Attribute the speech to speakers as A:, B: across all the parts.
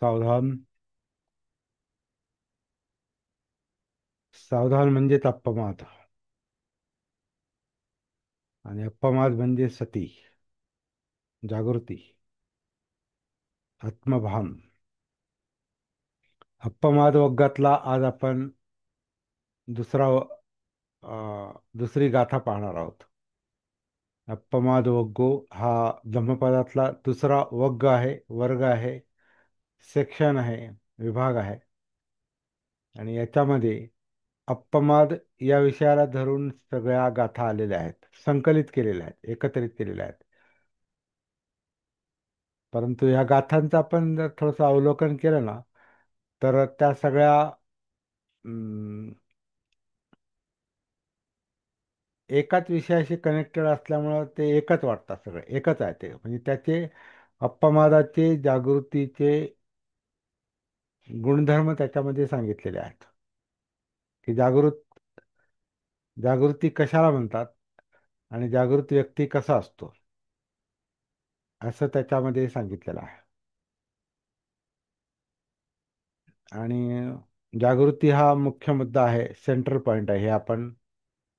A: सावधान. सावधान म्हणजेच अप्पमाद. आणि अप्पमाद म्हणजे सती, जागृती, आत्मभान. अप्पमाद वग्गातला आज आपण दुसरा दुसरी गाथा पाहणार आहोत. अप्पमाद वग्गो हा धम्मपदातला दुसरा वग्ग आहे, वर्ग आहे, सेक्शन आहे, विभाग आहे. आणि याच्यामध्ये अप्पमाद या विषयाला धरून सगळ्या गाथा आलेल्या आहेत, संकलित केलेल्या आहेत, एकत्रित केलेल्या आहेत. परंतु या गाथांचं आपण जर थोडंसं अवलोकन केलं ना, तर त्या सगळ्या अं, एकाच विषयाशी कनेक्टेड असल्यामुळं ते एकच वाटतात, सगळे एकच आहे ते. म्हणजे त्याचे अप्पमादाचे, जागृतीचे गुणधर्म त्याच्यामध्ये सांगितलेले आहेत. की जागृती कशाला म्हणतात आणि जागृत व्यक्ती कसा असतो, असं त्याच्यामध्ये सांगितलेलं आहे. आणि जागृती हा मुख्य मुद्दा आहे, सेंट्रल पॉइंट आहे, हे आपण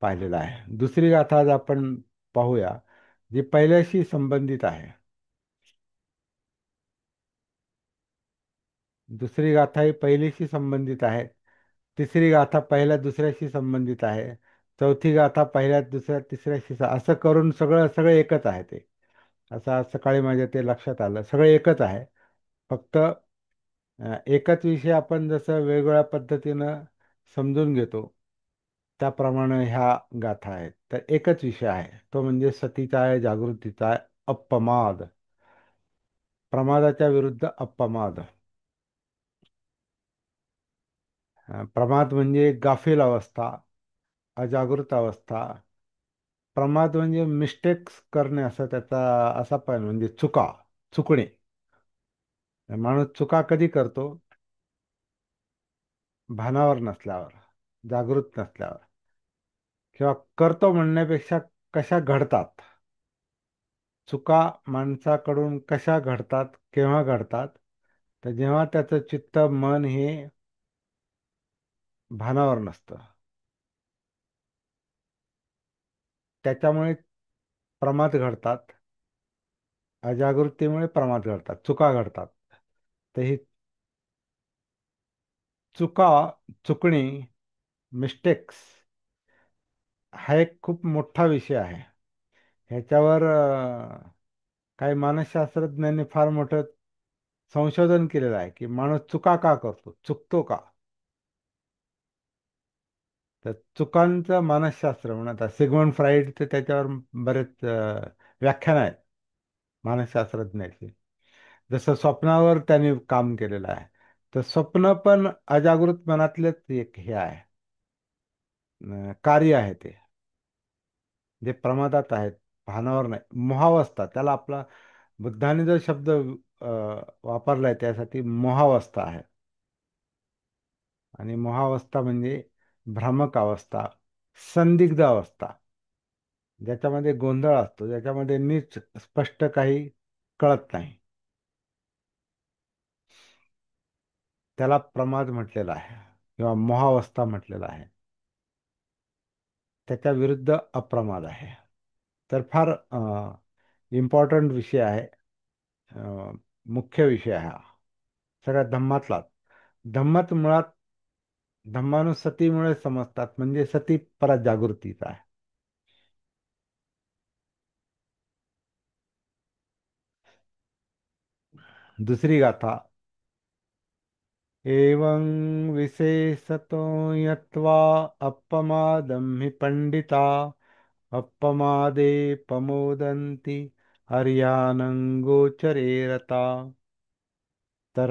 A: पाहिलेलं आहे. दुसरी गाथा आज आपण पाहूया, जी पहिल्याशी संबंधित आहे. दुसरी गाथा ही पहिलीशी संबंधित आहे. तिसरी गाथा पहिल्या दुसऱ्याशी संबंधित आहे. चौथी गाथा पहिल्या दुसऱ्या तिसऱ्याशी असं करून सगळं सगळं एकच आहे ते. असं आज सकाळी माझ्या ते लक्षात आलं, सगळं एकच आहे. फक्त एकच विषय आपण जसं वेगवेगळ्या पद्धतीनं समजून घेतो, त्याप्रमाणे ह्या गाथा आहेत. तर एकच विषय आहे, तो म्हणजे सतीचा आहे, जागृतीचा आहे, अप्पमाद. प्रमादाच्या विरुद्ध अप्पमाद. प्रमाद म्हणजे गाफील अवस्था, अजागृत अवस्था. प्रमाद म्हणजे मिस्टेक्स करणे, असं त्याचा असा पण म्हणजे चुकणे. माणूस चुका कधी करतो? भानावर नसल्यावर, जागृत नसल्यावर. किंवा करतो म्हणण्यापेक्षा कशा घडतात चुका, माणसाकडून कशा घडतात, केव्हा घडतात? तर जेव्हा त्याचं चित्त, मन हे भानावर नसतं, त्याच्यामुळे प्रमाद घडतात. अजागृतीमुळे प्रमाद घडतात, चुका घडतात. तर ही चुका, चुकणी, मिस्टेक्स हा एक खूप मोठा विषय आहे. ह्याच्यावर काही मानसशास्त्रज्ञांनी फार मोठं संशोधन केलेलं आहे, की माणूस चुका का करतो, चुकतो का. तर चुकांचं मानसशास्त्र म्हणतात. सिग्मंड फ्राईडचे त्याच्यावर बरेच व्याख्यान आहेत मानसशास्त्रज्ञाची. जसं स्वप्नावर त्यांनी काम केलेलं आहे. तर स्वप्न पण अजागृत मनातलेच एक हे आहे, कार्य आहे ते, जे प्रमादात आहेत, भानावर नाही. मोहावस्था त्याला आपला बुद्धाने जो शब्द वापरलाय त्यासाठी मोहावस्था आहे. आणि मोहावस्था म्हणजे भ्रामक अवस्था, संदिग्ध अवस्था, ज्याच्यामध्ये गोंधळ असतो, ज्याच्यामध्ये नीट स्पष्ट काही कळत नाही, त्याला प्रमाद म्हटलेला आहे किंवा मोहावस्था म्हटलेला आहे. त्याच्या विरुद्ध अप्रमाद आहे. तर फार इम्पॉर्टंट विषय आहे, मुख्य विषय आहे हा सगळ्या धम्मातलाच. धम्मात मुळात धम्मानुसतीमुळे समजतात, म्हणजे सती परत जागृतीचा आहे. दुसरी गाथा. एवं विशेषतो यत्वा अप्पमादं हि पंडिता अप्पमादे प्रमोदन्ति हर्यानं गोचरे रता. तर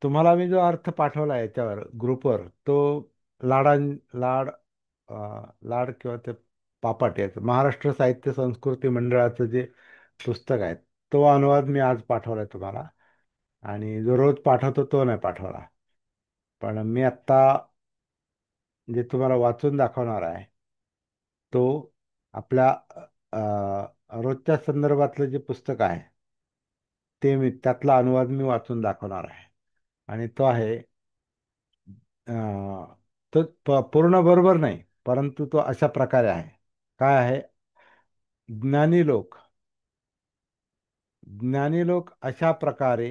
A: तुम्हाला मी जो अर्थ पाठवला याच्यावर ग्रुपवर, तो लाडां लाड अ, लाड किंवा ते पापाट याचं महाराष्ट्र साहित्य संस्कृती मंडळाचं जे पुस्तक आहे, तो अनुवाद मी आज पाठवलाय तुम्हाला. आणि जो रोज पाठवतो तो नाही पाठवला. पण मी आत्ता जे तुम्हाला वाचून दाखवणार आहे, तो आपल्या रोजच्या संदर्भातलं जे पुस्तक आहे, ते मी त्यातला अनुवाद मी वाचून दाखवणार आहे. आणि तो आहे तो पूर्ण बरोबर नाही, परंतु तो अशा प्रकारे आहे. काय आहे? ज्ञानी लोक. ज्ञानी लोक अशा प्रकारे,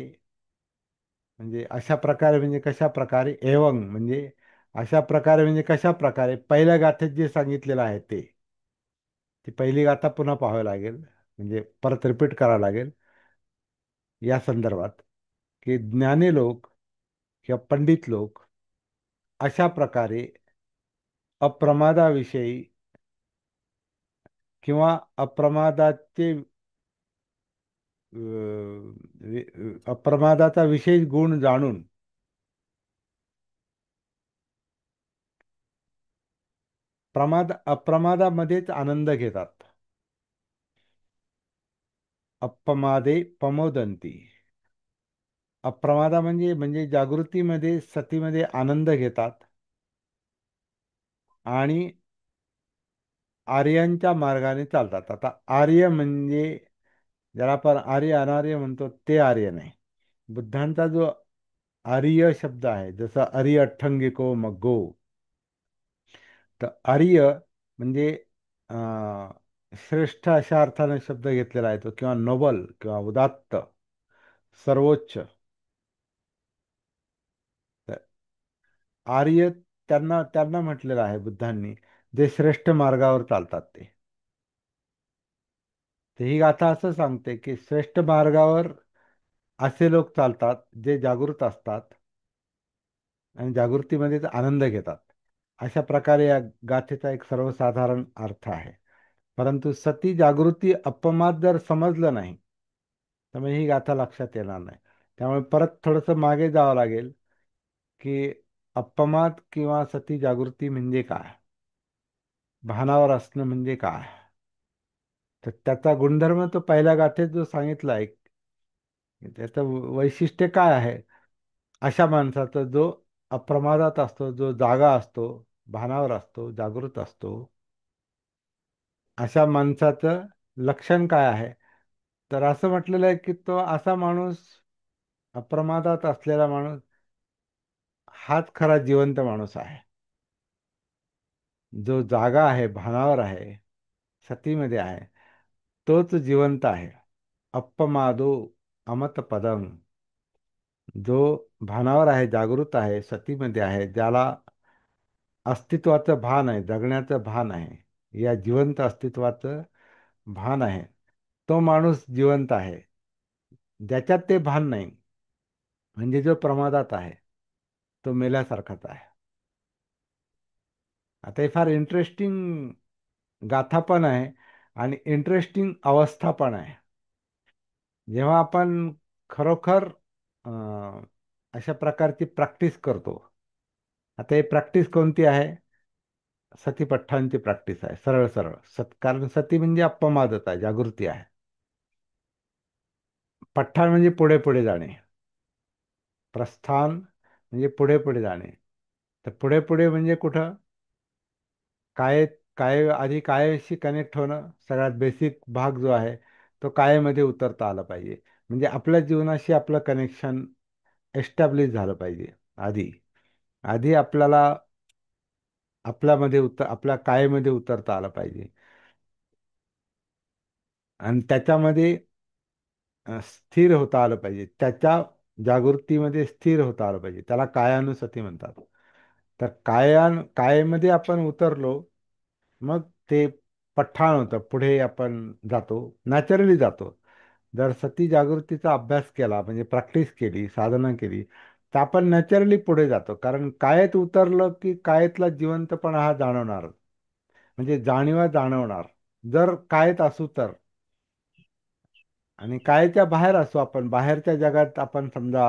A: म्हणजे अशा प्रकारे म्हणजे कशा प्रकारे, एवंग म्हणजे अशा प्रकारे म्हणजे कशा प्रकारे, पहिल्या गाथेत जे सांगितलेलं आहे ते, ती पहिली गाथा पुन्हा पाहावी लागेल, म्हणजे परत रिपीट करावं लागेल या संदर्भात, की ज्ञानी लोक किंवा पंडित लोक अशा प्रकारे अप्रमादाविषयी किंवा अप्रमादाचे अप्रमादाचा विशेष गुण जाणून अप्रमादामध्येच आनंद घेतात. अप्रमादे प्रमोदंती. अप्रमादा म्हणजे जागृतीमध्ये सतीमध्ये आनंद घेतात आणि आर्यांच्या मार्गाने चालतात. आता आर्य म्हणजे ज्याला आपण आर्य अनार्य म्हणतो ते आर्य नाही. बुद्धांचा जो आर्य शब्द आहे, जसं आर्य अठ्ठंगिको मग्गो, तर आर्य म्हणजे अं, श्रेष्ठ अशा अर्थाने शब्द घेतलेला आहे तो, किंवा नोबल किंवा उदात्त, सर्वोच्च. तर आर्य त्यांना त्यांना म्हटलेलं आहे बुद्धांनी, जे श्रेष्ठ मार्गावर चालतात ते. तर ही गाथा असं सांगते की श्रेष्ठ मार्गावर असे लोक चालतात जे जागृत असतात आणि जागृतीमध्येच आनंद घेतात. अशा प्रकारे या गाथेचा एक सर्वसाधारण अर्थ आहे. परंतु सती जागृती अपमाद जर समजलं नाही, तर मग ही गाथा लक्षात येणार नाही. त्यामुळे परत थोडंसं मागे जावं लागेल, की अपमाद किंवा सती जागृती म्हणजे काय, भानावर असणं म्हणजे काय. तर त्याचा गुणधर्म तो पहिल्या गाथेत जो सांगितला आहे, त्याचं वैशिष्ट्य काय आहे, अशा माणसाचा जो अप्रमादात असतो, जो जागा असतो, भानावर असतो, जागृत असतो, अशा माणसाचं लक्षण काय आहे. तर असं म्हटलेलं आहे की तो असा माणूस, अप्रमादात असलेला माणूस, हाच खरा जिवंत माणूस आहे. जो जागा आहे, भानावर आहे, सतीमध्ये आहे, तोच जिवंत आहे. अप्पमादो अमत पदम. जो भानावर आहे, जागृत आहे, सतीमध्ये आहे, ज्याला अस्तित्वाचं भान आहे, जगण्याचं भान आहे, या जिवंत अस्तित्वाचं भान आहे, तो माणूस जिवंत आहे. ज्याच्यात ते भान नाही, म्हणजे जो प्रमादात आहे, तो मेल्यासारखाच आहे. आता हे फार इंटरेस्टिंग गाथा पण आहे आणि इंटरेस्टिंग अवस्था पण आहे. जेव्हा आपण खरोखर अं, अशा प्रकारची प्रॅक्टिस करतो. आता ही प्रॅक्टिस कोणती आहे? सतीपठ्ठांची प्रॅक्टिस आहे, सरळ सरळ कारण सती म्हणजे अप्पमादत आहे, जागृती आहे. पठ्ठाण म्हणजे पुढे पुढे जाणे. प्रस्थान म्हणजे पुढे पुढे जाणे. तर पुढे पुढे म्हणजे कुठं? काय काय आधी कायशी कनेक्ट होणं, सगळ्यात बेसिक भाग जो आहे, तो कायेमध्ये उतरता आला पाहिजे. म्हणजे आपल्या जीवनाशी आपलं कनेक्शन एस्टॅब्लिश झालं पाहिजे. आधी आधी आपल्याला आपल्या कायेमध्ये उतरता आलं पाहिजे. आणि त्याच्यामध्ये स्थिर होता आलं पाहिजे. त्याच्या जागृतीमध्ये स्थिर होता आलं पाहिजे. त्याला कायानुसती म्हणतात. तर कायेमध्ये आपण उतरलो, मग ते पठ्ठाण होतं, पुढे आपण जातो, नॅचरली जातो. जर सती जागृतीचा अभ्यास केला, म्हणजे प्रॅक्टिस केली, साधना केली, तर आपण नॅचरली पुढे जातो. कारण कायेत उतरलं की कायेतला जिवंतपणा हा जाणवणार, म्हणजे जाणीवा जाणवणार. जर कायेत असू तर, आणि कायेच्या बाहेर असू, आपण बाहेरच्या जगात आपण समजा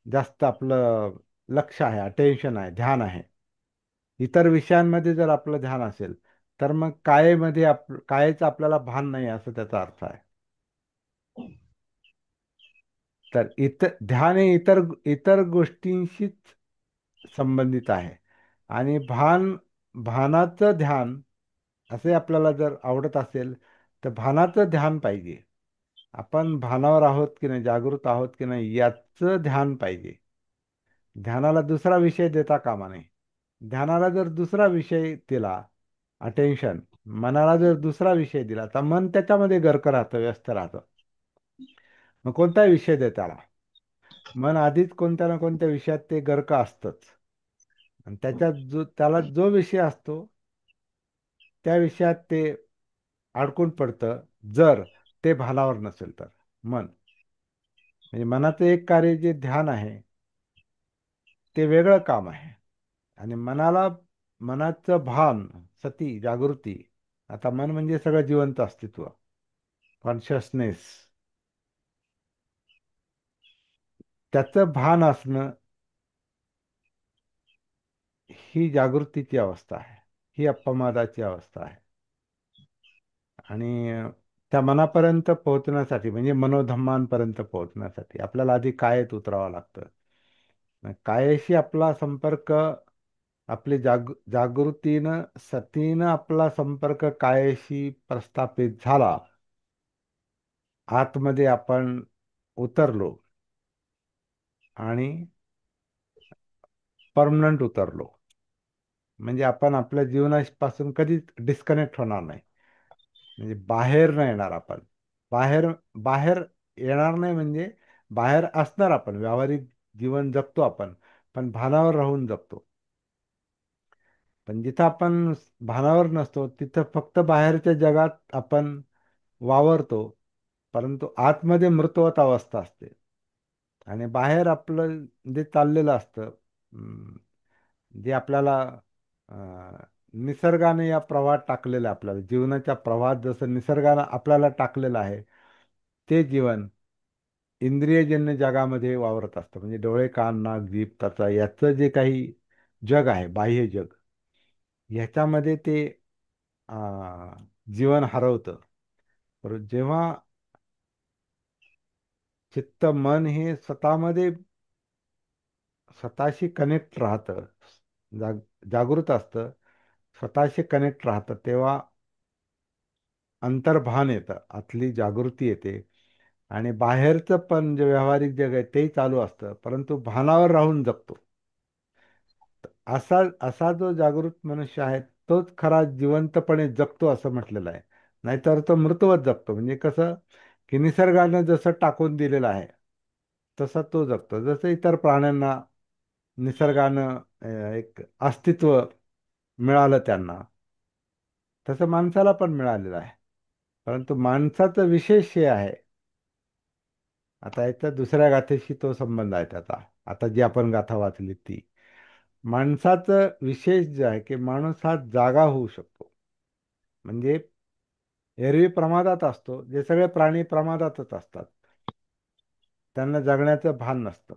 A: जास्त आपलं लक्ष आहे, अटेन्शन आहे, ध्यान आहे, इतर विषयांमध्ये जर आपलं ध्यान असेल, तर मग कायेचं आपल्याला भान नाही, असं त्याचा अर्थ आहे. तर ध्यान हे इतर इतर गोष्टींशीच संबंधित आहे. आणि भानाचं ध्यान असे आपल्याला जर आवडत असेल, तर भानाचं ध्यान पाहिजे. आपण भानावर आहोत की नाही, जागृत आहोत की नाही, याचं ध्यान पाहिजे. ध्यानाला दुसरा विषय देता कामा नये. ध्यानाला जर दुसरा विषय दिला, अटेन्शन, मनाला जर दुसरा विषय दिला तर मन त्याच्यामध्ये गर्क राहतं, व्यस्त राहतं. मग कोणताही विषय दे त्याला, मन आधीच कोणत्या ना कोणत्या विषयात ते गर्क असतंच. आणि त्याच्यात त्याला जो विषय असतो त्या विषयात ते अडकून पडतं, जर ते भानावर नसेल तर. मन म्हणजे मनाचं एक कार्य जे ध्यान आहे ते वेगळं काम आहे. आणि मनाचं भान, सती, जागृती. आता मन म्हणजे सगळं जिवंत अस्तित्व, कॉन्शियसनेस, त्याचं भान असणं ही जागृतीची अवस्था आहे, ही अप्पमादाची अवस्था आहे. आणि त्या मनापर्यंत पोहोचण्यासाठी म्हणजे मनोधम्मांपर्यंत पोहोचण्यासाठी आपल्याला आधी कायेत उतरावं लागतं. कायेशी आपला संपर्क, आपली जागृतीनं, सतीनं आपला संपर्क कायेशी प्रस्थापित झाला, आतमध्ये आपण उतरलो आणि परमनंट उतरलो, म्हणजे आपण आपल्या जीवनापासून कधीच डिस्कनेक्ट होणार नाही. म्हणजे बाहेर नाही येणार आपण. बाहेर बाहेर येणार नाही म्हणजे बाहेर असणार आपण, व्यावहारिक जीवन जगतो आपण, पण भानावर राहून जगतो. पण जिथं आपण भानावर नसतो तिथं फक्त बाहेरच्या जगात आपण वावरतो, परंतु आतमध्ये मृतवत अवस्था असते. आणि बाहेर आपलं जे चाललेलं असतं, जे आपल्याला निसर्गाने या प्रवाहात टाकलेलं आहे, आपल्याला जीवनाच्या प्रवाहात जसं निसर्गानं आपल्याला टाकलेलं आहे, ते जीवन इंद्रियजन्य जगामध्ये वावरत असतं. म्हणजे डोळे, कान, नाक, जीभ, त्वचा याचं जे काही जग आहे, बाह्य जग, ह्याच्यामध्ये ते अ, जीवन हरवतं. परंतु जेव्हा चित्त, मन हे स्वतःमध्ये स्वतःशी कनेक्ट राहतं, जाग जागृत असतं, स्वतःशी कनेक्ट राहतं, तेव्हा अंतर्भान येतं, आतली जागृती येते. आणि बाहेरचं पण जे व्यावहारिक जग आहे तेही चालू असतं, परंतु भानावर राहून जगतो. असा असा जो जागृत मनुष्य आहे तोच खरा जिवंतपणे जगतो असं म्हटलेलं आहे. नाहीतर तो मृतवत जगतो. म्हणजे कसं, की निसर्गानं जसं टाकून दिलेलं आहे तसं तो जगतो. जसं इतर प्राण्यांना निसर्गानं एक अस्तित्व मिळालं त्यांना, तसं माणसाला पण मिळालेलं आहे. परंतु माणसाचं विशेष हे आहे, आता याच्या दुसऱ्या गाथेशी तो संबंध आहे त्याचा. आता जी आपण गाथा वाचली ती, माणसाचं विशेष जे आहे की माणूस हा जागा होऊ शकतो. म्हणजे एरवी प्रमादात असतो, जे सगळे प्राणी प्रमादातच असतात, त्यांना जगण्याचं भान नसतं.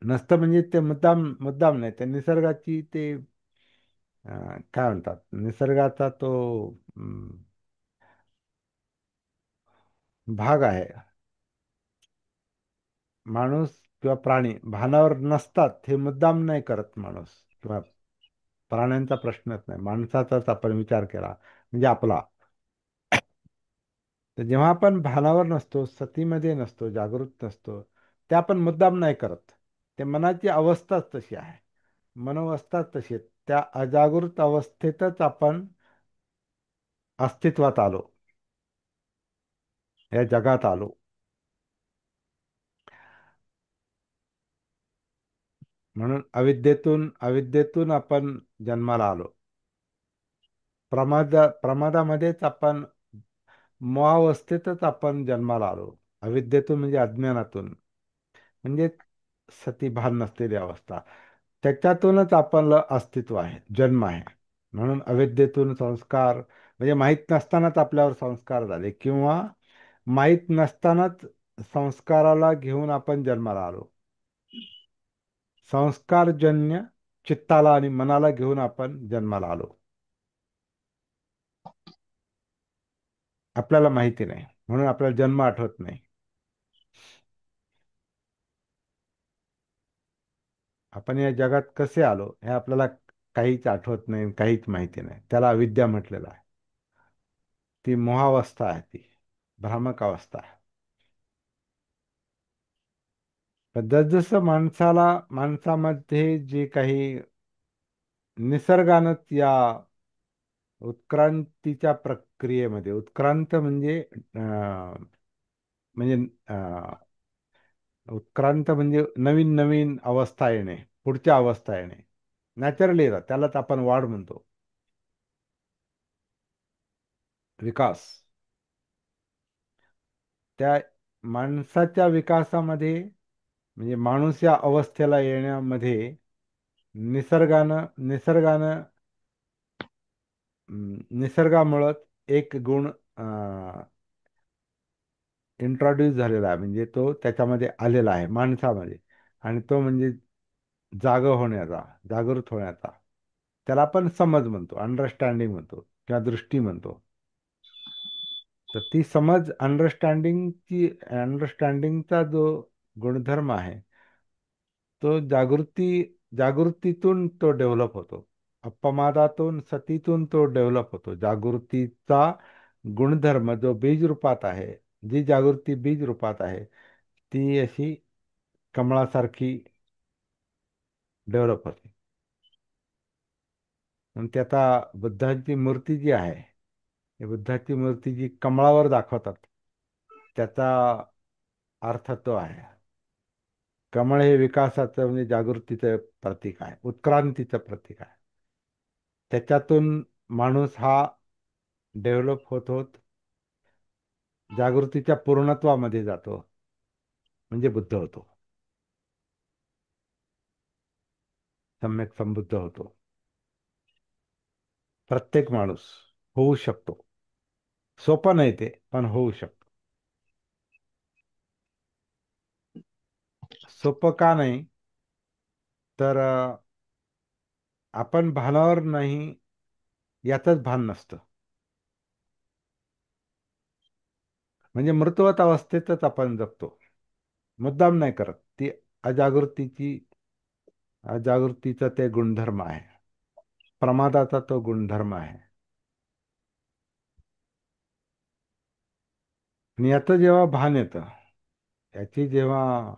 A: नसतं म्हणजे ते मुद्दाम मुद्दाम नाही, ते निसर्गाची ते काय म्हणतात, निसर्गाचा तो भाग आहे. माणूस किंवा प्राणी भानावर नसतात हे मुद्दाम नाही करत माणूस, किंवा प्राण्यांचा प्रश्नच नाही, माणसाचाच आपण विचार केला म्हणजे आपला. तर जेव्हा आपण भानावर नसतो, सतीमध्ये नसतो, जागृत नसतो, ते आपण मुद्दाम नाही करत. ते मनाची अवस्थाच तशी आहे, मनोवस्थाच तशी आहे. त्या अजागृत अवस्थेतच आपण अस्तित्वात आलो, या जगात आलो. म्हणून अविद्येतून आपण जन्माला आलो. प्रमादामध्येच आपण, मोहावस्थेतच आपण जन्माला आलो. अविद्येतून म्हणजे अज्ञानातून, म्हणजे सतीभान नसलेली अवस्था. त्याच्यातूनच आपलं अस्तित्व आहे, जन्म आहे. म्हणून अविद्येतून संस्कार, म्हणजे माहीत नसतानाच आपल्यावर संस्कार झाले, किंवा माहीत नसतानाच संस्काराला घेऊन आपण जन्माला आलो. संस्कारजन्य चित्ताला आणि मनाला घेऊन आपण जन्माला आलो. आपल्याला माहिती नाही म्हणून आपल्याला जन्म आठवत नाही. आपण या जगात कसे आलो हे आपल्याला काहीच आठवत नाही, काहीच माहिती नाही. त्याला अविद्या म्हटलेलं आहे. ती मोहावस्था आहे, ती भ्रामक अवस्था आहे. पण जसजसं माणसामध्ये जे काही निसर्गानं या उत्क्रांतीच्या प्रक्रियेमध्ये, उत्क्रांत म्हणजे उत्क्रांत म्हणजे नवीन नवीन अवस्था येणे, पुढच्या अवस्था येणे, नॅचरली येतात, त्यालाच आपण वाढ म्हणतो, विकास. त्या माणसाच्या विकासामध्ये, म्हणजे माणूस या अवस्थेला येण्यामध्ये निसर्गानं निसर्गामुळं एक गुण इंट्रोड्यूस झालेला आहे, म्हणजे तो त्याच्यामध्ये आलेला आहे माणसामध्ये. आणि तो म्हणजे जागृत होण्याचा. त्याला आपण समज म्हणतो, अंडरस्टँडिंग म्हणतो किंवा दृष्टी म्हणतो. तर ती समज, अंडरस्टँडिंगचा जो गुणधर्म आहे, तो जागृतीतून तो डेव्हलप होतो. अप्पमादातून, सतीतून तो डेव्हलप होतो. जागृतीचा गुणधर्म जो बीज रूपात आहे, जी जागृती बीज रूपात आहे, ती अशी कमळासारखी डेव्हलप होते. आणि ती आता बुद्धांची मूर्ती जी आहे, ही बुद्धाची मूर्ती जी कमळावर दाखवतात, त्याचा अर्थ तो आहे. कमळ हे विकासाचं म्हणजे जागृतीचं प्रतीक आहे, उत्क्रांतीचं प्रतीक आहे. त्याच्यातून माणूस हा डेव्हलप होत होत जागृतीच्या पूर्णत्वामध्ये जातो, म्हणजे बुद्ध होतो, सम्यक संबुद्ध होतो. प्रत्येक माणूस होऊ शकतो. सोपं नाही ते, पण होऊ शकतो. सोपं का नाही? तर आपण भानावर नाही, यातच भान नसतं. म्हणजे मृतवत अवस्थेतच आपण जगतो, मुद्दाम नाही करत. ती अजागृतीची अजागृतीचा ते गुणधर्म आहे, प्रमादाचा तो गुणधर्म आहे. आणि याचं जेव्हा भान येतं, याची जेव्हा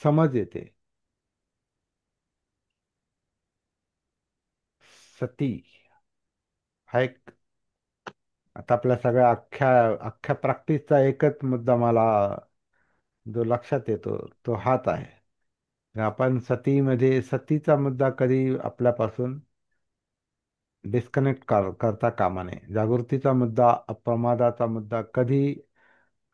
A: समज येते, सती हा एक, आता आपल्या सगळ्या अख्ख्या अख्ख्या प्रॅक्टिसचा एकच मुद्दा मला जो लक्षात येतो, तो हाच आहे. आपण सतीचा मुद्दा कधी आपल्यापासून डिस्कनेक्ट करता कामा नये. जागृतीचा मुद्दा, अप्रमादाचा मुद्दा कधी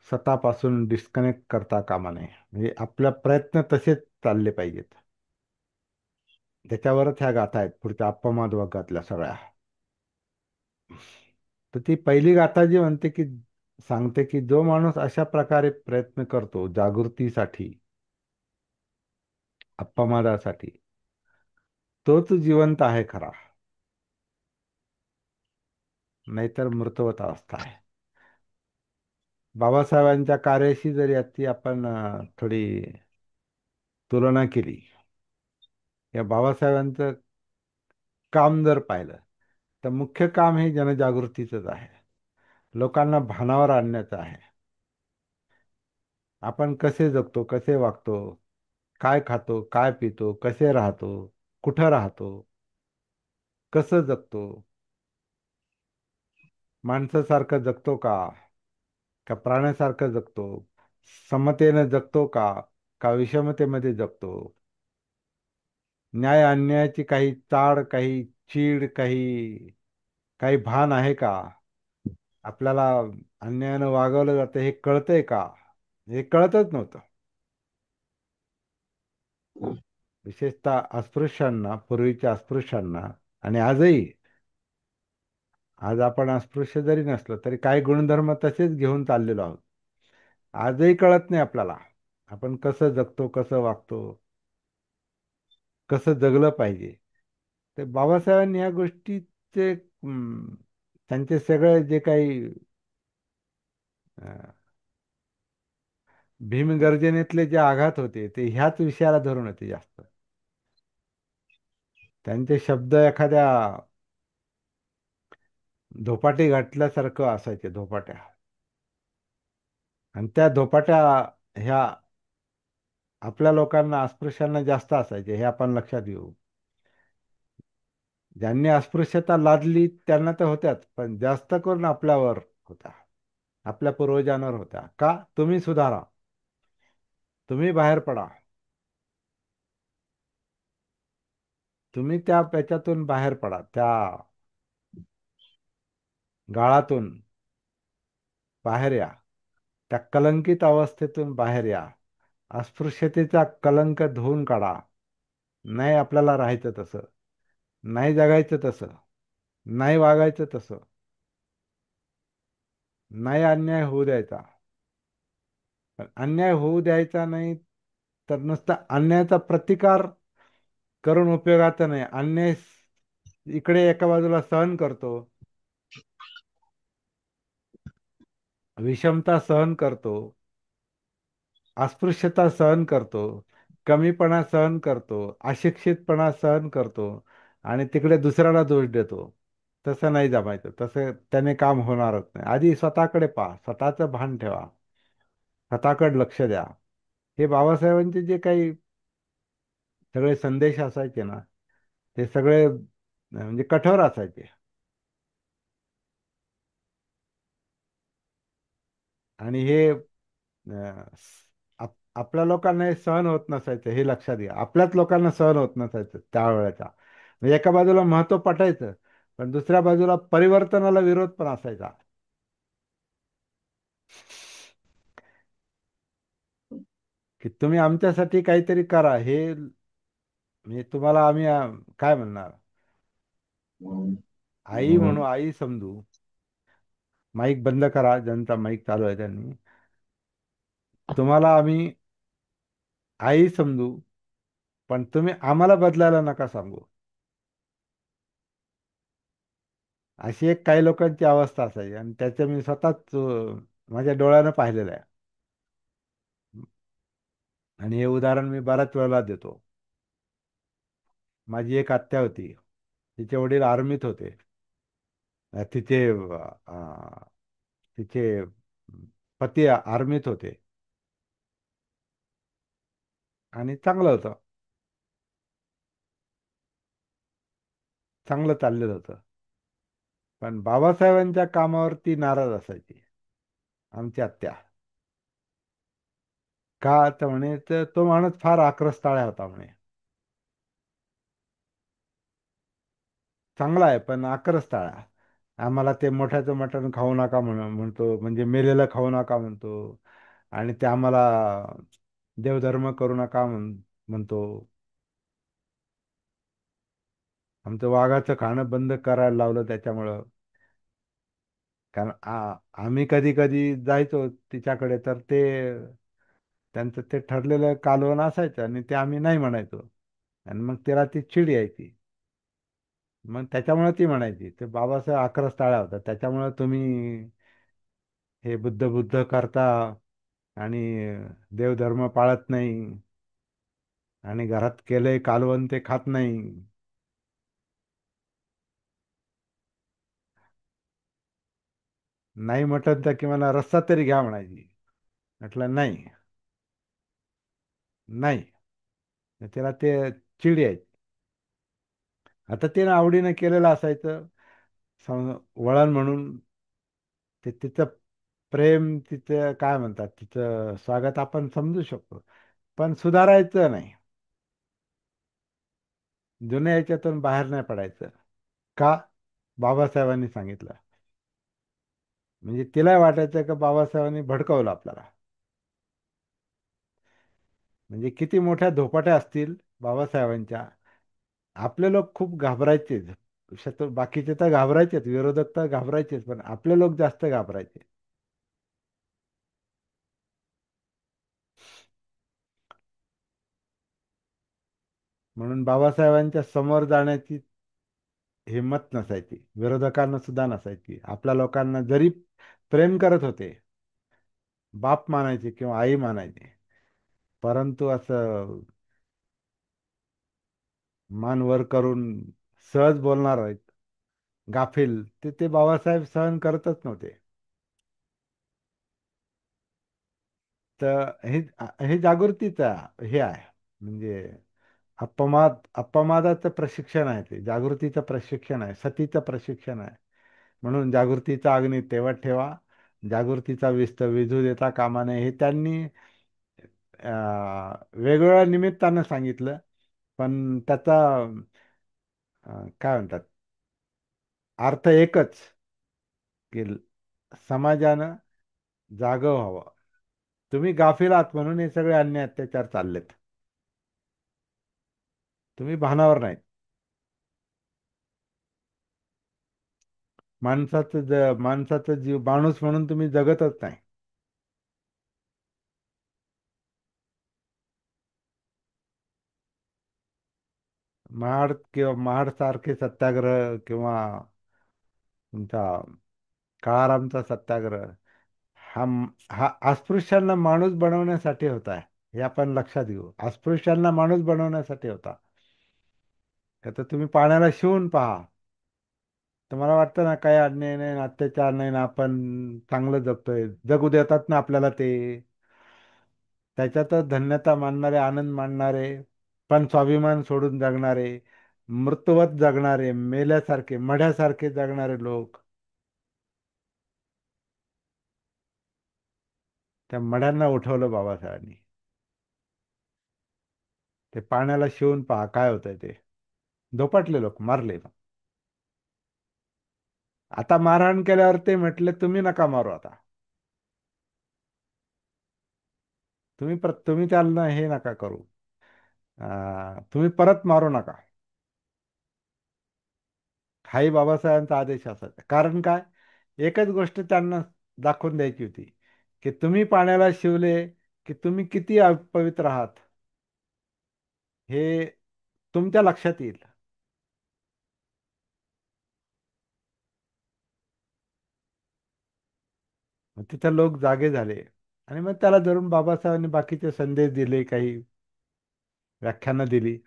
A: स्वतःपासून डिस्कनेक्ट करता कामा नये. म्हणजे आपला प्रयत्न तसेच चालले पाहिजेत. त्याच्यावरच ह्या गाथा आहेत पुढच्या अप्पमाद वर्गातल्या सगळ्या. तर ती पहिली गाथा जी सांगते की जो माणूस अशा प्रकारे प्रयत्न करतो जागृतीसाठी, अप्पमादासाठी, तोच जिवंत आहे खरा, नाहीतर मृतवत अवस्था आहे. बाबासाहेबांच्या कार्याशी जर याची आपण थोडी तुलना केली, या बाबासाहेबांचं काम जर पाहिलं, तर मुख्य काम हे जनजागृतीचंच आहे, लोकांना भानावर आणण्याचं आहे. आपण कसे जगतो, कसे वागतो, काय खातो, काय पितो, कसे राहतो, कुठं राहतो, कसं जगतो, माणसासारखं जगतो का प्राण्यासारखं जगतो, समतेनं जगतो का विषमतेमध्ये जगतो, न्याय अन्यायाची काही चाड, काही चीड, काही काही भान आहे का, आपल्याला अन्यायानं वागवलं जातं हे कळतंय का? हे कळतच नव्हतं. विशेषतः अस्पृश्यांना, पूर्वीच्या अस्पृश्यांना. आणि आजही, आज आपण अस्पृश्य जरी नसलो तरी काही गुणधर्म तसेच घेऊन चाललेलो आहोत. आजही कळत नाही आपल्याला आपण कसं जगतो, कसं वागतो, कसं जगलं पाहिजे. ते बाबासाहेबांनी या गोष्टीचे त्यांचे सगळे जे काही अं, भीमगर्जनेतले जे आघात होते ते ह्याच विषयाला धरून होते जास्त. त्यांचे शब्द एखाद्या धोपाटी घातल्यासारखं असायचे, धोपाट्या. आणि त्या धोपाट्या ह्या आपल्या लोकांना अस्पृश्यांना जास्त असायचे हे आपण लक्षात घेऊ. ज्यांनी अस्पृश्यता लादली त्यांना तर होत्याच, पण जास्त करून आपल्यावर होता, आपल्या पूर्वजांवर होता. का? तुम्ही सुधारा, तुम्ही बाहेर पडा, तुम्ही त्या त्याच्यातून बाहेर पडा, त्या गाळातून बाहेर या, त्या कलंकित अवस्थेतून बाहेर या, अस्पृश्यतेचा कलंक धुवून काढा. नाही आपल्याला राहायचं तसं, नाही जगायचं तसं, नाही वागायचं तसं, नाही अन्याय होऊ द्यायचा. पण अन्याय होऊ द्यायचा नाही तर नुसता अन्यायाचा प्रतिकार करून उपयोगाचा नाही. अन्याय इकडे एका बाजूला सहन करतो, विषमता सहन करतो, अस्पृश्यता सहन करतो, कमीपणा सहन करतो, अशिक्षितपणा सहन करतो आणि तिकडे दुसऱ्याला दोष देतो. तसं नाही जमायचं, तसं त्याने काम होणारच नाही. आधी स्वतःकडे पहा, स्वतःचं भान ठेवा, स्वतःकडे लक्ष द्या. हे बाबासाहेबांचे जे काही सगळे संदेश असायचे ना, ते सगळे म्हणजे कठोर असायचे. आणि हे आपल्या लोकांना हे सहन होत नसायचं, हे लक्षात घ्या. आपल्याच लोकांना सहन होत नसायचं त्यावेळेचा. म्हणजे एका बाजूला महत्व पटायचं, पण दुसऱ्या बाजूला परिवर्तनाला विरोध पण असायचा. की तुम्ही आमच्यासाठी काहीतरी करा, हे म्हणजे तुम्हाला आम्ही काय म्हणणार, आई म्हणू, आई समजू. माईक बंद करा, ज्यांचा माईक चालू आहे त्यांनी. तुम्हाला आम्ही आई समजू, पण तुम्ही आम्हाला बदलायला नका सांगू. अशी एक काही लोकांची अवस्था असायची आणि त्याचं मी स्वतःच माझ्या डोळ्यानं पाहिलेलं आहे. आणि हे उदाहरण मी बऱ्याच वेळेला देतो. माझी एक आत्या होती, तिचे वडील आर्मीत होते. तिचे तिचे पती आर्मीत होते आणि चांगलं होतं, चांगलं चाललेलं होतं. पण बाबासाहेबांच्या कामावरती नाराज असायची आमची आत्या. का तर म्हणे तो माणूस फार आक्रस्ताळा होता म्हणे. चांगला आहे पण आक्रस्ताळा. आम्हाला ते मोठ्याचं मटण खाऊ नका म्हणतो, म्हणजे मेलेलं खाऊ नका म्हणतो. आणि ते आम्हाला देवधर्म करू नका म्हणतो. आमचं वाघाचं खाणं बंद करायला लावलं त्याच्यामुळं. कारण आम्ही कधी कधी जायचो तिच्याकडे, तर ते त्यांचं ते ठरलेलं कालवण असायचं आणि ते आम्ही नाही म्हणायचो. आणि मग त्याला ती चिड यायची. मग त्याच्यामुळे ती म्हणायची ते बाबासाहेब अकराच टाळ्या होता, त्याच्यामुळे तुम्ही हे बुद्ध बुद्ध करता आणि देवधर्म पाळत नाही आणि घरात केलंय कालवण ते खात नाही. नाही म्हटलं तर की मला रस्सा तरी घ्या म्हणायची. म्हटलं नाही, नाही. तर त्याला ते चिड यायची. आता तिनं आवडीनं केलेलं असायचं, वळण म्हणून. ते तिचं प्रेम, तिचं काय म्हणतात, तिचं स्वागत आपण समजू शकतो. पण सुधारायचं नाही, जुन्या याच्यातून बाहेर नाही पडायचं. का? बाबासाहेबांनी सांगितलं. म्हणजे तिला वाटायचं का बाबासाहेबांनी भडकवलं आपल्याला. म्हणजे किती मोठ्या धोपाट्या असतील बाबासाहेबांच्या. आपले लोक खूप घाबरायचे. बाकीचे तर घाबरायचेच, विरोधक तर घाबरायचेच, पण आपले लोक जास्त घाबरायचे. म्हणून बाबासाहेबांच्या समोर जाण्याची हिंमत नसायची, विरोधकांना सुद्धा नसायची. आपल्या लोकांना जरी प्रेम करत होते, बाप मानायचे किंवा आई मानायचे, परंतु असं मान वर करून सहज बोलणार आहेत, गाफील, ते बाबासाहेब सहन करतच नव्हते. तर हे जागृतीचा हे आहे. म्हणजे अपमादाचं प्रशिक्षण आहे, ते जागृतीचं प्रशिक्षण आहे, सतीचं प्रशिक्षण आहे. म्हणून जागृतीचा अग्नी तेवत ठेवा, जागृतीचा विस्त विझू देता कामा नये, हे त्यांनी वेगवेगळ्या निमित्तानं सांगितलं. पण त्याचा काय म्हणतात, अर्थ एकच, की समाजानं जागं व्हावं. तुम्ही गाफील आहात म्हणून हे सगळे अन्याय अत्याचार चाललेत. तुम्ही भानावर नाहीत. माणसाचा जीव माणूस म्हणून तुम्ही जगतच नाही. महाड सारखे सत्याग्रह किंवा तुमचा काळारामचा सत्याग्रह, हा हा अस्पृश्यांना माणूस बनवण्यासाठी होता. हे आपण लक्षात घेऊ. अस्पृश्यांना माणूस बनवण्यासाठी होता. आता तुम्ही पाण्याला शिवून पहा. तुम्हाला वाटतं ना काही अन्याय नाही ना अत्याचार नाही ना, आपण चांगलं जगतोय, जगू देतात ना आपल्याला ते. त्याच्यातच धन्यता मानणारे, आनंद मानणारे, पण स्वाभिमान सोडून जगणारे, मृत्यूवत जगणारे, मेल्यासारखे मढ्यासारखे जगणारे लोक, त्या मढ्यांना उठवलं बाबासाहेबांनी. ते पाण्याला शिवून पहा काय होतंय ते. धोपटले लोक, मारले. आता मारहाण केल्यावर ते म्हटले तुम्ही नका मारू आता. तुम्ही त्यांना हे नका करू. तुम्ही परत मारू नका. हाही बाबासाहेबांचा आदेश असायचा. कारण काय, एकच गोष्ट त्यांना दाखवून द्यायची होती, की तुम्ही पाण्याला शिवले की तुम्ही किती पवित्र आहात हे तुमच्या लक्षात येईल. मग तिथं लोक जागे झाले. आणि मग त्याला धरून बाबासाहेबांनी बाकीचे संदेश दिले, काही व्याख्यानं दिली.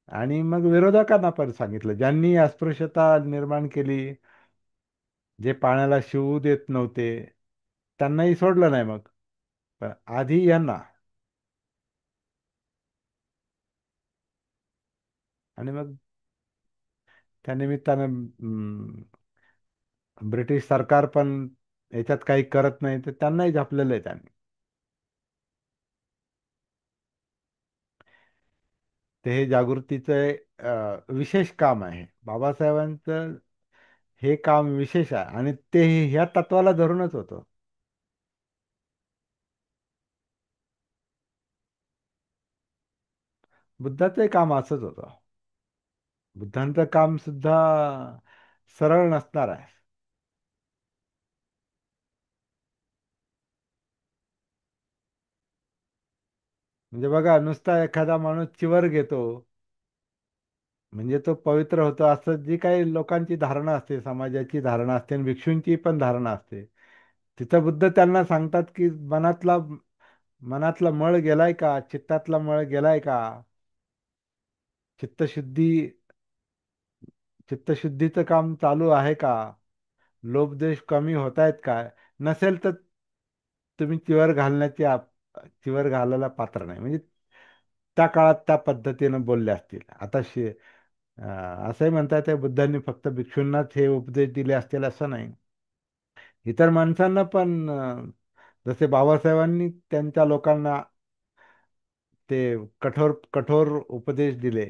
A: आणि मग विरोधकांना पण सांगितलं, ज्यांनी अस्पृश्यता निर्माण केली, जे पाण्याला शिवू देत नव्हते, त्यांनाही सोडलं नाही मग. पण आधी यांना. आणि मग त्या निमित्तानं ब्रिटिश सरकार पण याच्यात काही करत नाही, तर त्यांनाही झापलेलं आहे त्यांनी. ते हे जागृतीचं विशेष काम आहे बाबासाहेबांचं. हे काम विशेष आहे आणि ते ह्या तत्वाला धरूनच होतं. बुद्धाचं काम असंच होतं. बुद्धांचं काम सुद्धा सरळ नसणार आहे. म्हणजे बघा, नुसता एखादा माणूस चिवर घेतो म्हणजे तो पवित्र होतो, असं जी काही लोकांची धारणा असते, समाजाची धारणा असते आणि भिक्षूंची पण धारणा असते. तिथं बुद्ध त्यांना सांगतात की मनातला मळ गेलाय का, चित्तातला मळ गेलाय का, चित्तशुद्धी चित्तशुद्धीचं काम चालू आहे का, लोभदेश कमी होत आहेत का. नसेल तर तुम्ही चिवर घालायला पात्र नाही. म्हणजे त्या काळात त्या पद्धतीनं बोलले असतील. आता असंही म्हणता येते बुद्धांनी फक्त भिक्षूंनाच हे उपदेश दिले असतील असं नाही. इतर माणसांना पण जसे बाबासाहेबांनी त्यांच्या लोकांना ते कठोर कठोर उपदेश दिले,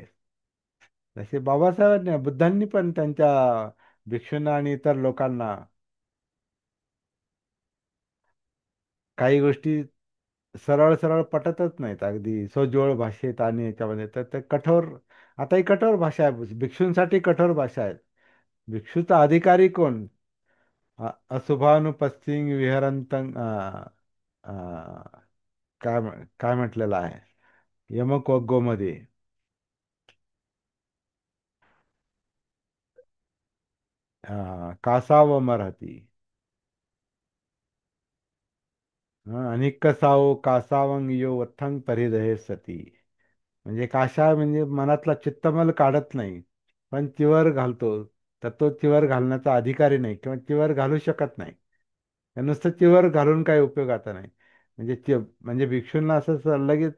A: तसे बाबासाहेबांनी बुद्धांनी पण त्यांच्या भिक्षूंना आणि इतर लोकांना काही गोष्टी सरळ सरळ पटतच नाहीत, अगदी सोज्वळ भाषेत आणि याच्यामध्ये, तर ते कठोर. आता ही कठोर भाषा आहे, भिक्षूंसाठी कठोर भाषा आहे. भिक्षूचा अधिकारी कोण? अशुभानुपस्थिती विहरंतं काय म्हटलेलं आहे यमकोगोमध्ये. कासावमर्हती. अनिक्कसाओ कासावंग यो वत्थंग परिदहे सती. म्हणजे काशा म्हणजे मनातला चित्तमल काढत नाही, पण चिवर घालतो, तर तो चिवर घालण्याचा अधिकारी नाही किंवा चिवर घालू शकत नाही. नुसतं चिवर घालून काही उपयोगाचा नाही. म्हणजे म्हणजे भिक्षूंना असं लगेच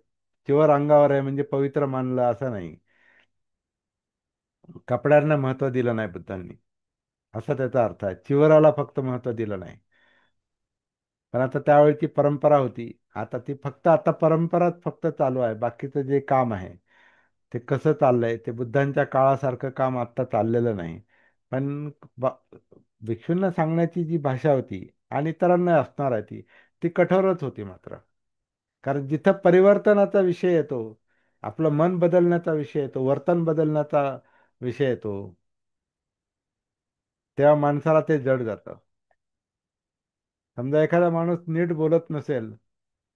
A: चिवर अंगावर आहे म्हणजे पवित्र मानलं असं नाही. कपड्यांना महत्त्व दिलं नाही बुद्धांनी, असा त्याचा अर्थ आहे. चिवराला फक्त महत्त्व दिलं नाही. पण आता त्यावेळची परंपरा होती. आता ती फक्त आता परंपराच फक्त चालू आहे. बाकीचं जे काम आहे ते कसं चाललंय ते बुद्धांच्या काळासारखं काम आत्ता चाललेलं नाही. पण बा- भिक्षूंना सांगण्याची जी भाषा होती आणि इतरांना असणार आहे ती कठोरच होती मात्र. कारण जिथं परिवर्तनाचा विषय येतो, आपलं मन बदलण्याचा विषय येतो, वर्तन बदलण्याचा विषय येतो, तेव्हा माणसाला ते जड जातं. समजा एखादा माणूस नीट बोलत नसेल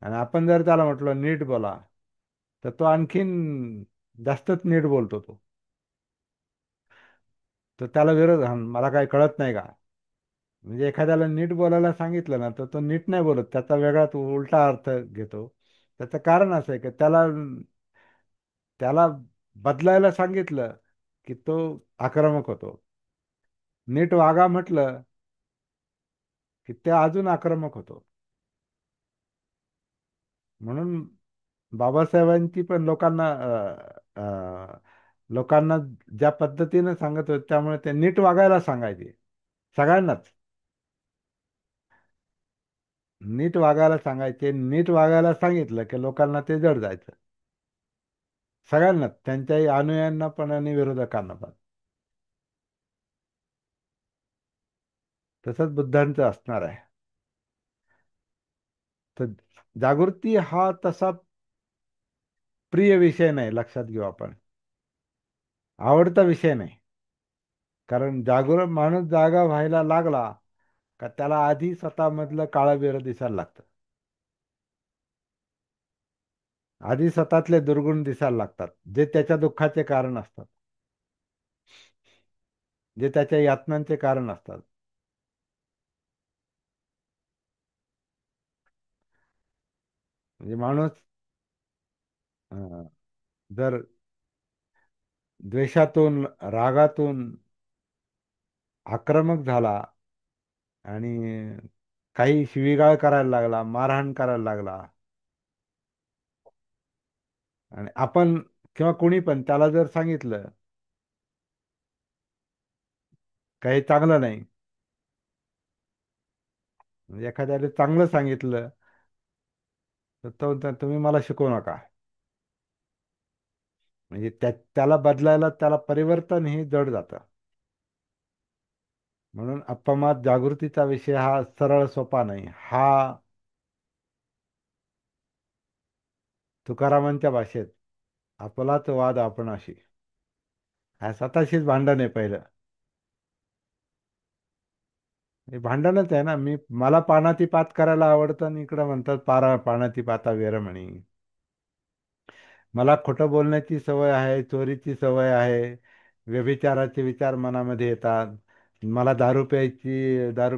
A: आणि आपण जर त्याला म्हटलं नीट बोला, तर तो आणखीन जास्तच नीट बोलतो तो. तर त्याला विरोध "हा, मला काय कळत नाही का?" म्हणजे एखाद्याला नीट बोलायला सांगितलं ना तर तो नीट नाही बोलत, त्याचा वेगळा तो उलटा अर्थ घेतो. त्याचं कारण असं आहे की त्याला त्याला बदलायला सांगितलं की तो आक्रमक होतो. नीट वागा म्हटलं की ते अजून आक्रमक होतो. म्हणून बाबासाहेबांची पण लोकांना ज्या पद्धतीने सांगत होते त्यामुळे ते नीट वागायला सांगायचे सगळ्यांनाच. नीट वागायला सांगायचे, नीट वागायला सांगितलं की लोकांना ते जड जायचं. सगळ्यांनाच, त्यांच्याही अनुयायांना पण आणि विरोधकांना पण. तसंच बुद्धांचं असणार आहे. तर जागृती हा तसा प्रिय विषय नाही, लक्षात घेऊ आपण. आवडता विषय नाही. कारण जागृत माणूस जागा व्हायला लागला का त्याला आधी स्वतःमधलं काळं बेरं दिसायला लागतं. आधी स्वतःतले दुर्गुण दिसायला लागतात, जे त्याच्या दुःखाचे कारण असतात, जे त्याच्या यातनांचे कारण असतात. म्हणजे माणूस अं, जर द्वेषातून, रागातून आक्रमक झाला आणि काही शिवीगाळ करायला लागला, मारहाण करायला लागला, आणि आपण किंवा कोणी पण त्याला जर सांगितलं काही चांगलं नाही, म्हणजे एखाद्याला चांगलं सांगितलं तर तो म्हणतो, तुम्ही मला शिकवू नका. म्हणजे त्याला बदलायला, त्याला परिवर्तन हे जड जातं. म्हणून अप्पमाद जागृतीचा विषय हा सरळ सोपा नाही. हा तुकारामांच्या भाषेत आपलाच वाद आपणाशी, हा स्वतःशीच भांडण आहे पहिलं. हे भांडणच आहे ना. मला पानातिपात करायला आवडतं आणि इकडं म्हणतात पानातिपाता वेरमणी. मला खोटं बोलण्याची सवय आहे, चोरीची सवय आहे, व्यभिचाराचे विचार मनामध्ये येतात. मला दारू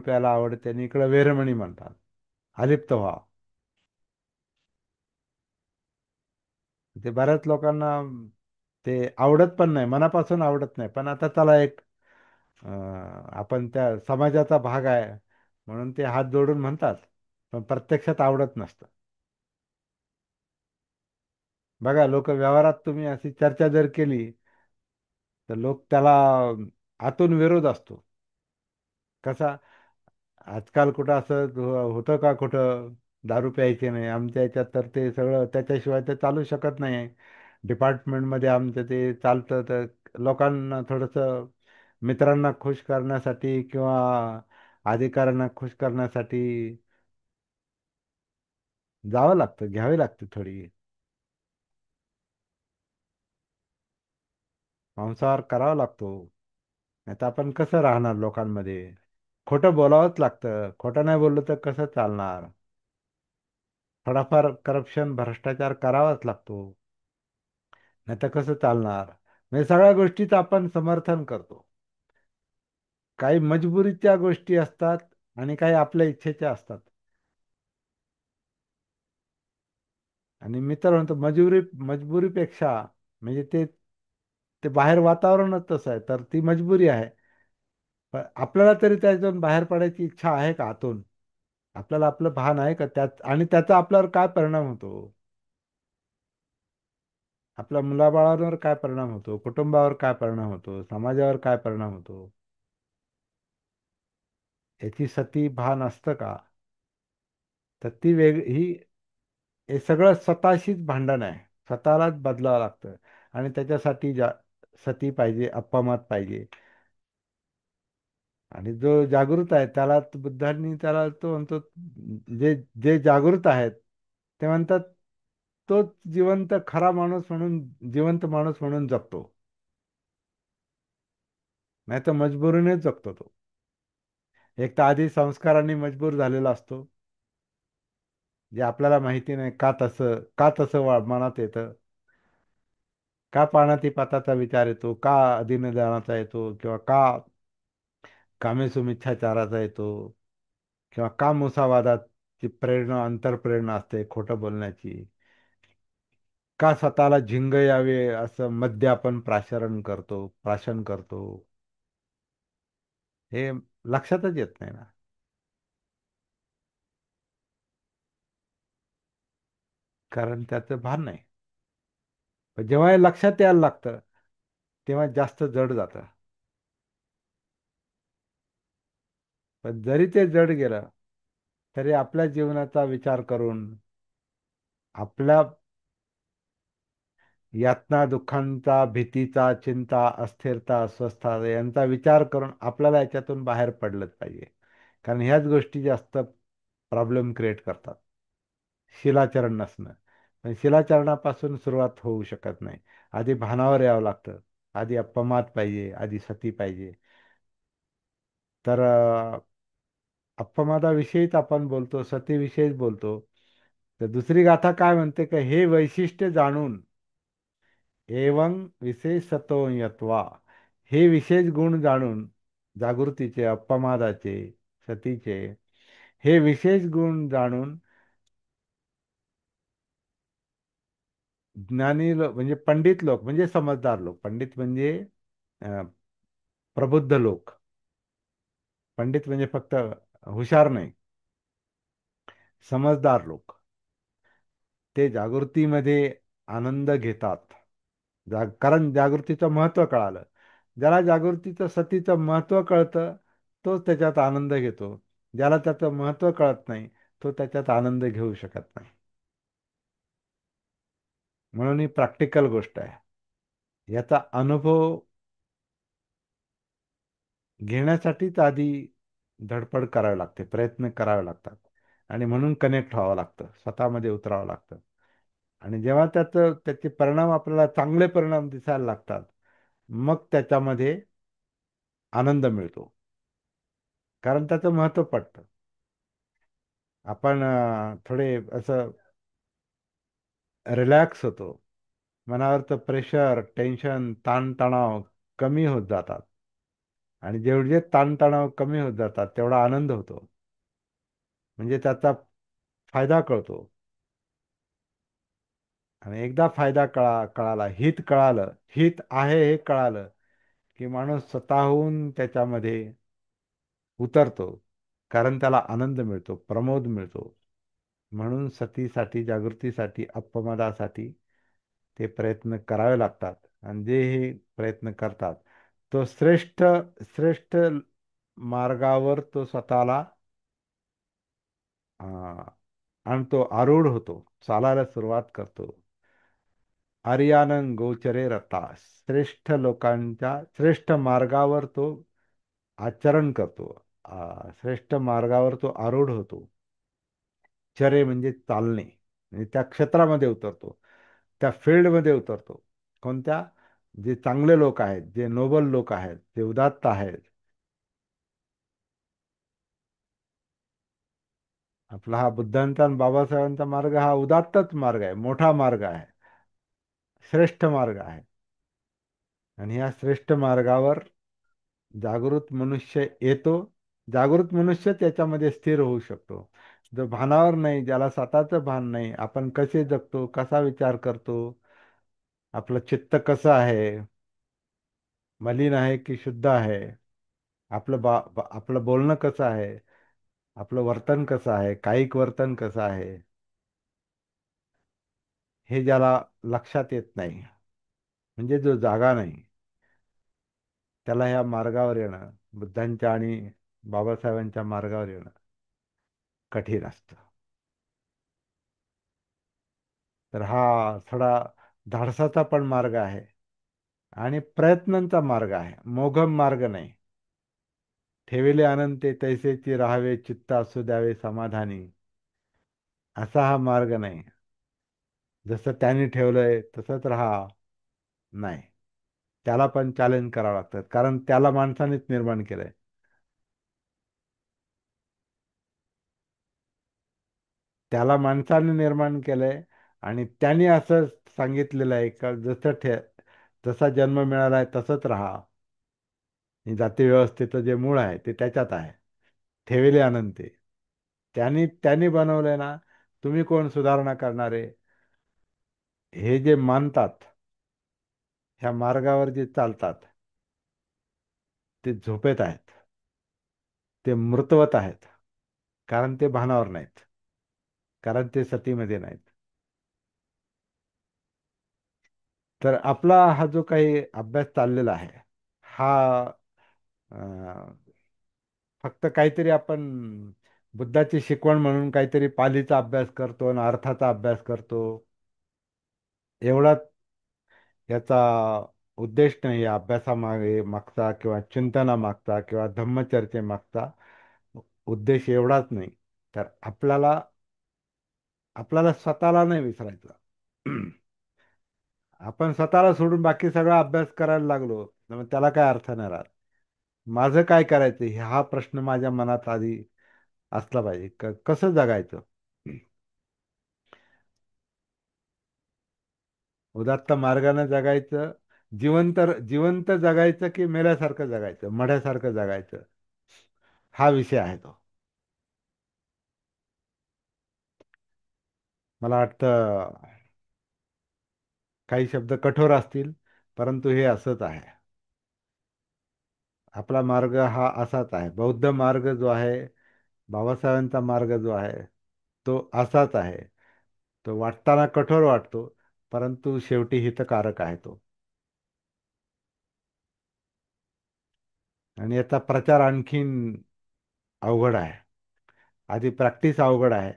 A: प्यायला आवडते आणि इकडं वेरमणी म्हणतात. अलिप्त व्हा. ते बऱ्याच लोकांना ते आवडत पण नाही, मनापासून आवडत नाही. पण आता त्याला आपण त्या समाजाचा भाग आहे म्हणून ते हात जोडून म्हणतात, पण प्रत्यक्षात आवडत नसतं. बघा, लोक व्यवहारात तुम्ही अशी चर्चा जर केली तर लोक त्याला आतून विरोध असतो. कसा? आजकाल कुठं असं होतं का कुठं दारू प्यायचे नाही आमच्या याच्यात, तर ते सगळं त्याच्याशिवाय ते चालू शकत नाही. डिपार्टमेंटमध्ये आमचं ते चालतं. तर लोकांना थोडंसं मित्रांना खुश करण्यासाठी किंवा अधिकाऱ्यांना खुश करण्यासाठी जावं लागतं, घ्यावी लागते थोडी. मांसाहार करावा लागतो. नाही तर आपण कसं राहणार लोकांमध्ये? खोटं बोलावंच लागतं. खोटं नाही बोललं तर कसं चालणार? थोडाफार करप्शन, भ्रष्टाचार करावाच लागतो. नाही तर कसं चालणार? म्हणजे सगळ्या गोष्टीचं आपण समर्थन करतो. काही मजबुरीच्या गोष्टी असतात आणि काही आपल्या इच्छेच्या असतात. आणि मी तर म्हणतो मजबुरीपेक्षा, म्हणजे ते बाहेर वातावरणच तसं आहे तर ती मजबुरी आहे. पण आपल्याला तरी त्यातून बाहेर पडायची इच्छा आहे का आतून? आपल्याला आपलं भान आहे का त्यात, आणि त्याचा आपल्यावर काय परिणाम होतो, आपल्या मुलाबाळांवर काय परिणाम होतो, कुटुंबावर काय परिणाम होतो, समाजावर काय परिणाम होतो, याची सती भान असतं का? तर ती ही हे सगळं स्वतःशीच भांडण आहे. स्वतःलाच बदलावं लागतं. आणि त्याच्यासाठी सती पाहिजे, अप्पमात पाहिजे. आणि जो जागृत आहे त्याला बुद्धांनी त्याला तो म्हणतो, जे जे जागृत आहेत ते म्हणतात, तोच जिवंत खरा माणूस म्हणून, जिवंत माणूस म्हणून जगतो. नाही तर मजबुरीनेच जगतो तो. एक तर आधी संस्कारांनी मजबूर झालेला असतो, जे आपल्याला माहिती नाही का तसं मनात येतं, का पाणाती-पाताचा विचार येतो, का अधीनदानाचा येतो, किंवा का कामेसुमिच्छाचाराचा येतो, किंवा का मुसावादाची प्रेरणा, अंतरप्रेरणा असते खोटं बोलण्याची, का स्वतःला झिंग यावे असं मद्य आपण प्राशन करतो, हे लक्षातच येत नाही ना. कारण त्याचं भान नाही. पण जेव्हा हे लक्षात यायला लागतं तेव्हा जास्त जड जातं. पण जरी ते जड गेलं तरी आपल्या जीवनाचा विचार करून, आपल्या यातना, दुःखांचा, भीतीचा, चिंता, अस्थिरता, अस्वस्थता यांचा विचार करून आपल्याला याच्यातून बाहेर पडलंच पाहिजे. कारण ह्याच गोष्टी जास्त प्रॉब्लेम क्रिएट करतात. शिलाचरण नसणं. पण शिलाचरणापासून सुरुवात होऊ शकत नाही. आधी भानावर यावं लागतं. आधी अप्पमाद पाहिजे, आधी सती पाहिजे. तर अप्पमादाविषयीच आपण बोलतो, सतीविषयीच बोलतो. तर दुसरी गाथा काय म्हणते, का हे वैशिष्ट्य जाणून एवं विशेषतो यत्वा, हे विशेष गुण जाणून, जागृतीचे, अप्पमादाचे, सतीचे, हे विशेष गुण जाणून ज्ञानी लोक म्हणजे पंडित लोक, म्हणजे समजदार लोक, पंडित म्हणजे अ, प्रबुद्ध लोक. पंडित म्हणजे फक्त हुशार नाही, समजदार लोक, ते जागृतीमध्ये आनंद घेतात. कारण जागृतीचं महत्त्व कळालं. ज्याला जागृतीचं, सतीचं महत्त्व कळतं तोच त्याच्यात आनंद घेतो. ज्याला त्याचं महत्त्व कळत नाही तो त्याच्यात आनंद घेऊ शकत नाही. म्हणून ही प्रॅक्टिकल गोष्ट आहे. याचा अनुभव घेण्यासाठीच आधी धडपड करावी लागते, प्रयत्न करावे लागतात. आणि म्हणून कनेक्ट व्हावं लागतं, स्वतःमध्ये उतरावं लागतं. आणि जेव्हा त्याचे परिणाम आपल्याला, चांगले परिणाम दिसायला लागतात, मग त्याच्यामध्ये आनंद मिळतो. कारण त्याचं महत्त्व पडतं. आपण थोडे असं रिलॅक्स होतो. मनावरचं प्रेशर, टेन्शन, ताणतणाव कमी होत जातात. आणि जेवढे ताणतणाव कमी होत जातात तेवढा आनंद होतो. म्हणजे त्याचा फायदा कळतो. आणि एकदा फायदा कळाला, हित कळालं, हित आहे हे कळालं, की माणूस स्वतःहून त्याच्यामध्ये उतरतो. कारण त्याला आनंद मिळतो, प्रमोद मिळतो. म्हणून सतीसाठी, जागृतीसाठी, अप्पमदासाठी ते प्रयत्न करावे लागतात. आणि जे हे प्रयत्न करतात तो श्रेष्ठ श्रेष्ठ मार्गावर तो स्वतःला अं, आणतो, आरूढ होतो, चालायला सुरुवात करतो. आर्यानं गोचरे रता, श्रेष्ठ लोकांच्या श्रेष्ठ मार्गावर तो आचरण करतो. श्रेष्ठ मार्गावर तो आरूढ होतो. चरे म्हणजे चालणे, म्हणजे त्या क्षेत्रामध्ये उतरतो, त्या फील्डमध्ये उतरतो. कोणत्या? जे चांगले लोक आहेत, जे नोबल लोक आहेत, जे उदात्त आहेत. आपला हा बुद्धांचा आणि बाबासाहेबांचा मार्ग हा उदात्तच मार्ग आहे, मोठा मार्ग आहे, श्रेष्ठ मार्ग आहे. आणि या श्रेष्ठ मार्गावर जागृत मनुष्य येतो. जागृत मनुष्य त्याच्यामध्ये स्थिर होऊ शकतो. जो भानावर नाही, ज्याला स्वतःचं भान नाही, आपण कसे जगतो, कसा विचार करतो, आपलं चित्त कसं आहे, मलिन आहे की शुद्ध आहे, आपलं बोलणं कसं आहे, आपलं वर्तन कसं आहे, कायिक वर्तन कसं आहे, हे ज्याला लक्षात येत नाही, म्हणजे जो जागा नाही, त्याला ह्या मार्गावर येणं, बुद्धांच्या आणि बाबासाहेबांच्या मार्गावर येणं कठीण असतं. तर हा थोडा धाडसाचा पण मार्ग आहे आणि प्रयत्नांचा मार्ग आहे, मोघम मार्ग नाही. ठेविले अनंते तैसेची राहावे, चित्त असू द्यावे समाधानी, असा हा मार्ग नाही. जसं त्यांनी ठेवलंय तसंच राहा, नाही. त्याला पण चॅलेंज करावं लागतं, कारण त्याला माणसानेच निर्माण केलंय. त्याला माणसाने निर्माण केलंय आणि त्यांनी असं सांगितलेलं आहे का जसा जन्म मिळाला आहे तसंच राहा. आणि जाती व्यवस्थेचं जे मूळ आहे ते त्याच्यात आहे. ठेविले अनंते. त्यांनी त्यांनी बनवलंय ना, तुम्ही कोण सुधारणा करणारे? हे जे मानतात, ह्या मार्गावर जे चालतात, ते झोपेत आहेत, ते मृतवत आहेत. कारण ते भानावर नाहीत, कारण ते सतीमध्ये नाहीत. तर आपला हा जो काही अभ्यास चाललेला आहे, हा अं, फक्त काहीतरी आपण बुद्धाची शिकवण म्हणून काहीतरी पालीचा अभ्यास करतो आणि अर्थाचा अभ्यास करतो, एवढा याचा उद्देश नाही. या अभ्यासामागे मागचा किंवा चिंतनामागचा किंवा धम्मचर्चेमागचा उद्देश एवढाच नाही. तर आपल्याला आपल्याला स्वतःला नाही विसरायचं. आपण स्वतःला सोडून बाकी सगळा अभ्यास करायला लागलो तर मग त्याला काय अर्थ नाही राहत. माझं काय करायचं हा प्रश्न माझ्या मनात आधी असला पाहिजे. कसं जगायचं? उदात्त मार्गाने जगायचं, जिवंत जगायचं की मेल्यासारखं जगायचं, मड्यासारखं जगायचं, हा विषय आहे तो. मला वाटतं काही शब्द कठोर असतील, परंतु हे असंच आहे. आपला मार्ग हा असाच आहे. बौद्ध मार्ग जो आहे, बाबासाहेबांचा मार्ग जो आहे, तो असाच आहे. तो वाटताना कठोर वाटतो, परंतु शेवटी हितकारक आहे तो. आणि याचा प्रचार आणखीन अवघड आहे. आधी प्रॅक्टिस अवघड आहे,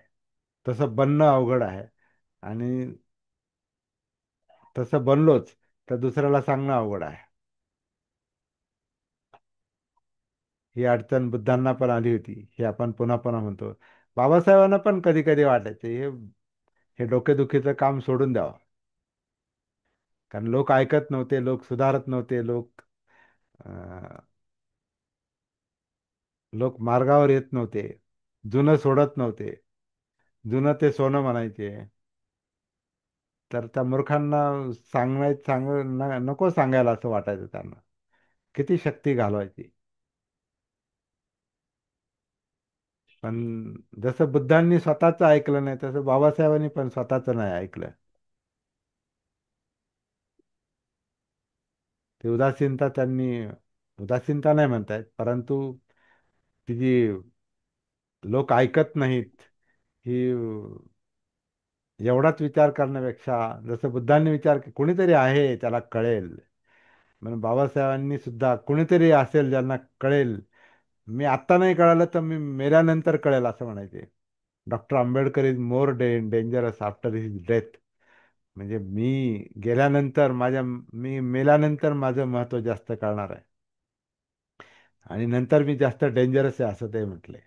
A: तसं बनणं अवघड आहे, आणि तसं बनलोच तर दुसऱ्याला सांगणं अवघड आहे. ही अडचण बुद्धांना पण आली होती, हे आपण पुन्हा पुन्हा म्हणतो. बाबासाहेबांना पण कधी कधी वाटायचं हे डोकेदुखीचं काम सोडून द्यावं. कारण लोक ऐकत नव्हते, लोक सुधारत नव्हते, अं, लोक मार्गावर येत नव्हते, जुनं सोडत नव्हते, जुनं ते सोनं म्हणायचे. तर त्या मूर्खांना नको सांगायला असं वाटायचं त्यांना. किती शक्ती घालवायची. पण जसं बुद्धांनी स्वतःच ऐकलं नाही, तसं बाबासाहेबांनी पण स्वतःच नाही ऐकलं. ते उदासीनता नाही म्हणतायत, परंतु ती जी लोक ऐकत नाहीत, ही एवढाच विचार करण्यापेक्षा जसं बुद्धांनी कोणीतरी आहे त्याला कळेल. म्हणून बाबासाहेबांनी सुद्धा कोणीतरी असेल ज्यांना कळेल. मी आत्ता नाही कळालं तर मी मेल्यानंतर कळेल असं म्हणायचे. Doctor Ambedkar is more dangerous after his death. म्हणजे मी मेल्यानंतर माझं महत्त्व जास्त कळणार आहे, आणि नंतर मी जास्त डेंजरस आहे असं ते म्हटले.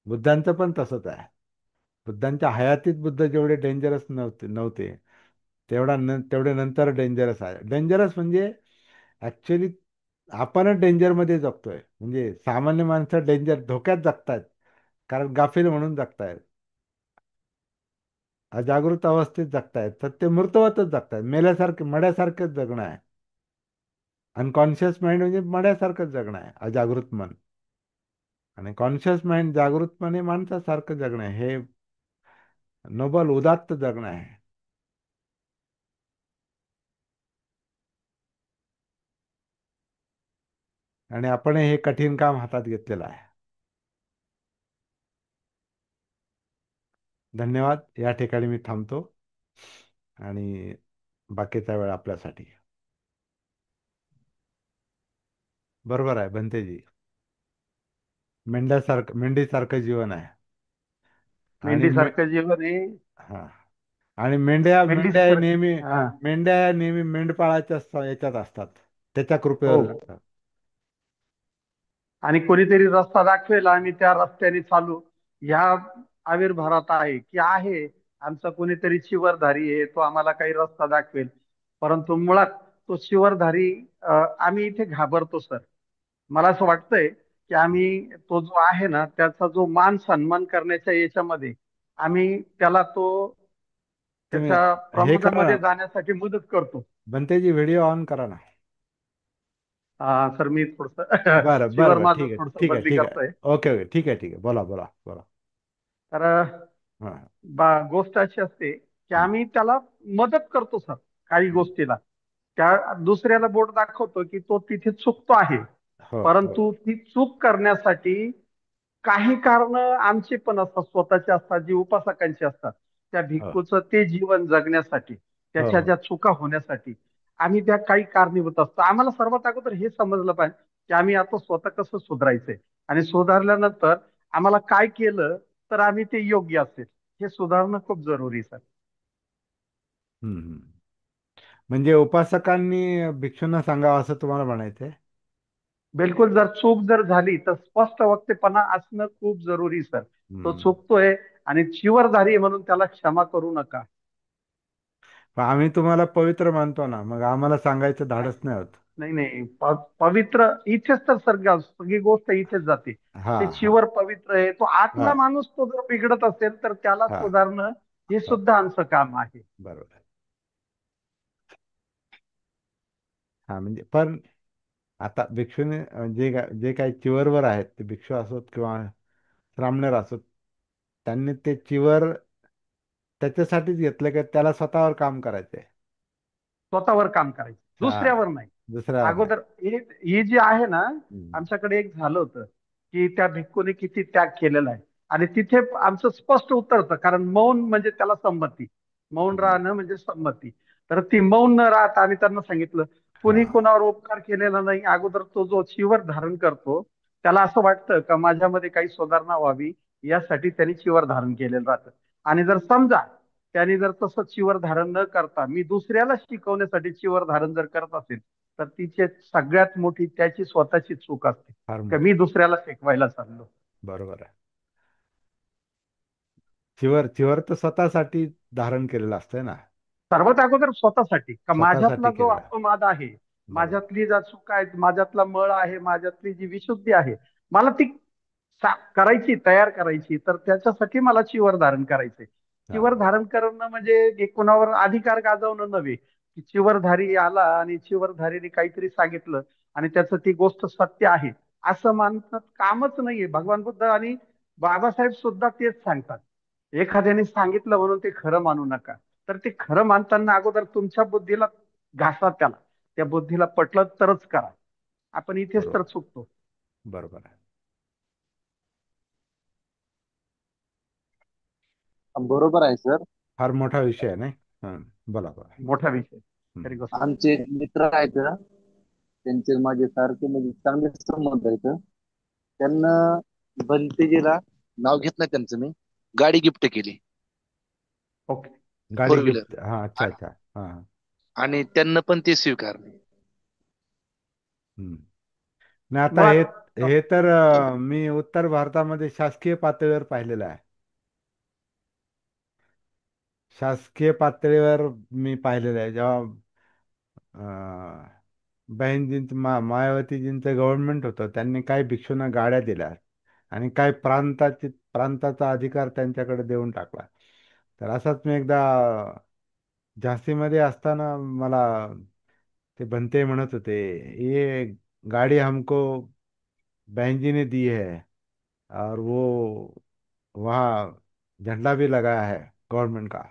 A: बुद्धांचं पण तसंच आहे. बुद्धांच्या हयातीत बुद्ध जेवढे डेंजरस नव्हते, तेवढे नंतर डेंजरस आहे. डेंजरस म्हणजे ऍक्च्युली आपणच डेंजरमध्ये जगतोय. म्हणजे सामान्य माणसं धोक्यात जगतायत, कारण गाफील म्हणून जगतायत, अजागृत अवस्थेत जगतायत. तर ते मृतवतच जगतायत, मड्यासारखंच जगणं आहे. अनकॉन्शियस माइंड म्हणजे मड्यासारखंच जगणं आहे, अजागृत मन. आणि कॉन्शियस माइंड, जागृतपणे माणसासारखं जगणं आहे, हे नोबल उदात्त जगणं आहे. आणि आपण हे कठीण काम हातात घेतलेलं आहे. धन्यवाद. या ठिकाणी मी थांबतो आणि बाकीचा वेळ आपल्यासाठी. बरोबर आहे बनतेजी. मेंढीसारखं जीवन आहे. आणि
B: मेंढीसारखं जीवन आहे.
A: हा, आणि मेंढ्या मेंढ्या
B: मेंढीसारखं
A: नेहमी
B: हा.
A: मेंढ्या नेहमी मेंढपाळाच्या याच्यात असतात, त्याच्या
B: हो.
A: कृपेवर जगतात.
B: आणि कोणीतरी रस्ता दाखवेल आम्ही त्या रस्त्याने चालू, ह्या आविर्भावात आहे की आहे आमचा कोणीतरी शिवरधारी आहे, तो आम्हाला काही रस्ता दाखवेल. परंतु मुळात तो शिवरधारी आम्ही इथे घाबरतो सर. मला असं वाटतंय की आम्ही तो जो आहे ना त्याचा जो मान सन्मान करण्याच्या याच्यामध्ये आम्ही त्याला तो
A: तुम्ही
B: त्याच्या
A: हे करा ना
B: प्रमादामध्ये जाण्यासाठी मदत करतो.
A: बनतेजी, व्हिडिओ ऑन करा ना.
B: सर मी थोडस
A: बरं बरं
B: शिवर
A: बरं,
B: माझं
A: ठीक आहे
B: थोडस
A: ठीक आहे
B: बदली
A: ठीक आहे.
B: करतोय.
A: ओके ओके, ठीक आहे ठीक आहे, बोला बोला बोला.
B: तर
A: हां.
B: गोष्ट अशी असते की
A: हं.
B: आम्ही त्याला मदत करतो सर काही
A: हं.
B: गोष्टीला. त्या दुसऱ्याला बोट दाखवतो की तो तिथे चुकतो आहे.
A: हो हो.
B: परंतु ती चूक करण्यासाठी काही कारण आमची पण असतात, स्वतःची असतात, जी उपासकांची असतात. त्या
A: हो
B: भिक्खूचं ते जीवन जगण्यासाठी,
A: हो
B: त्याच्या
A: हो.
B: ज्या चुका होण्यासाठी आम्ही त्या काही कारणीभूत असतो. आम्हाला सर्वात अगोदर हे समजलं पाहिजे की आम्ही आता स्वतः कसं सुधारायचंय, आणि सुधारल्यानंतर आम्हाला काय केलं तर आम्ही ते योग्य असेल, हे सुधारणं खूप जरुरी आहे सर.
A: हं, हं. म्हणजे उपासकांनी भिक्षूंना सांगावं असं तुम्हाला म्हणायचंय?
B: बिलकुल, जर चूक जर झाली तर स्पष्ट वक्तेपणा असणं खूप जरुरी सर. तो
A: हं.
B: चुकतोय आणि चिवरधारी आहे म्हणून त्याला क्षमा करू नका.
A: पण आम्ही तुम्हाला पवित्र मानतो ना, मग आम्हाला सांगायचं
B: नाही
A: धाडस नाही होत.
B: नाही नाही. पवित्र इथेच तर सगळी गोष्ट इथेच जाते.
A: हा
B: ते
A: हा
B: चिवर पवित्र आहे, तो
A: हा
B: आतला माणूस तो जर बिघडत असेल तर त्याला
A: हा
B: सुधारणं हे
A: हो,
B: सुद्धा आमचं काम आहे.
A: बरोबर. हा म्हणजे पण आता भिक्षूने जे काही चिवरवर आहेत, ते भिक्षू असोत किंवा ब्राह्मणर असोत, त्यांनी ते चिवर त्याच्यासाठीच घेतलं की त्याला स्वतःवर काम करायचंय.
B: स्वतःवर काम करायचं,
A: हा,
B: दुसऱ्यावर नाही.
A: दुसऱ्यावर नाही.
B: अगोदर ही जी आहे ना,
A: हम्म.
B: आमच्याकडे एक झालं होतं की त्या भिक्खूने किती त्याग केलेला आहे. आणि तिथे आमचं स्पष्ट उत्तर होतं, कारण मौन म्हणजे त्याला संमती, मौन
A: हम्म.
B: राहणं म्हणजे संमती. तर ती मौन न राहता आम्ही त्यांना सांगितलं
A: हा,
B: कुणी कोणावर उपकार केलेला नाही. अगोदर तो जो चिवर धारण करतो त्याला असं वाटतं का माझ्यामध्ये काही सुधारणा व्हावी, यासाठी त्यांनी चिवर धारण केलेलं राहतं. आणि जर समजा त्याने जर तसं चिवर धारण न करता मी दुसऱ्याला शिकवण्यासाठी चिवर धारण जर करत असेल तर तिचे सगळ्यात मोठी त्याची स्वतःची चूक असते,
A: फार
B: का
A: मोठी.
B: मी दुसऱ्याला शिकवायला चाललो.
A: बरोबर आहे. चिवर चिवर तर स्वतःसाठी धारण केलेलं असतंय ना.
B: सर्वात अगोदर स्वतःसाठी, का माझ्यातला
A: स्वतःसाठी
B: जो
A: केलेलं आहे.
B: अपवाद आहे,
A: बरोबर.
B: माझ्यातली ज्या चुका आहेत, माझ्यातला मळ आहे, माझ्यातली जी विशुद्धी आहे, मला ती करायची, तयार करायची, तर त्याच्यासाठी मला चिवर धारण करायचंय.
A: हा.
B: चिवर धारण करणं म्हणजे कोणावर अधिकार गाजवणं नव्हे, की चिवरधारी आला आणि चिवरधारीने काहीतरी सांगितलं आणि त्याचं ती गोष्ट सत्य आहे असं मानतात कामच नाहीये. भगवान बुद्ध आणि बाबासाहेब सुद्धा तेच सांगतात, एखाद्याने सांगितलं म्हणून ते खरं मानू नका. तर ते खरं मानताना अगोदर तुमच्या बुद्धीला घासा, त्याला त्या बुद्धीला पटलं तरच करा. आपण इथेच तर
A: बरोबर.
B: चुकतो.
A: बरोबर आहे.
C: बरोबर आहे सर.
A: फार मोठा विषय आहे नाही. हा, बोला बोला.
B: मोठा विषय, खरी
A: हम्म.
B: गोष्ट.
C: आमचे एक मित्र आहेत, त्यांचे माझे सारखे म्हणजे चांगले संबंध आहेत. त्यांना भंतेजीला नाव घेत नाही त्यांचं मी, गाडी गिफ्ट केली,
B: ओके.
A: गाडी
C: फोर व्हीलर.
A: गिफ्ट, हा, अच्छा अच्छा, हा.
C: आणि त्यांना पण ते स्वीकारले.
A: हम्म. नाही आता हे
B: मुळात
A: हे तर मी उत्तर भारतामध्ये शासकीय पातळीवर पाहिलेलं आहे. शासकीय पातळीवर मी पाहिलेलं आहे, जेव्हा बहीणजींचं मायावतीजींचं गव्हर्नमेंट होतं, त्यांनी काही भिक्षूंना गाड्या दिल्या आणि काही प्रांताचा अधिकार त्यांच्याकडे देऊन टाकला. तर असाच मी एकदा झाशीमध्ये असताना मला ते बनते म्हणत होते, ये गाड़ी हमको बहन जी ने दी है, और वो वहाँ झंडा भी लगाया है गवर्नमेंट का.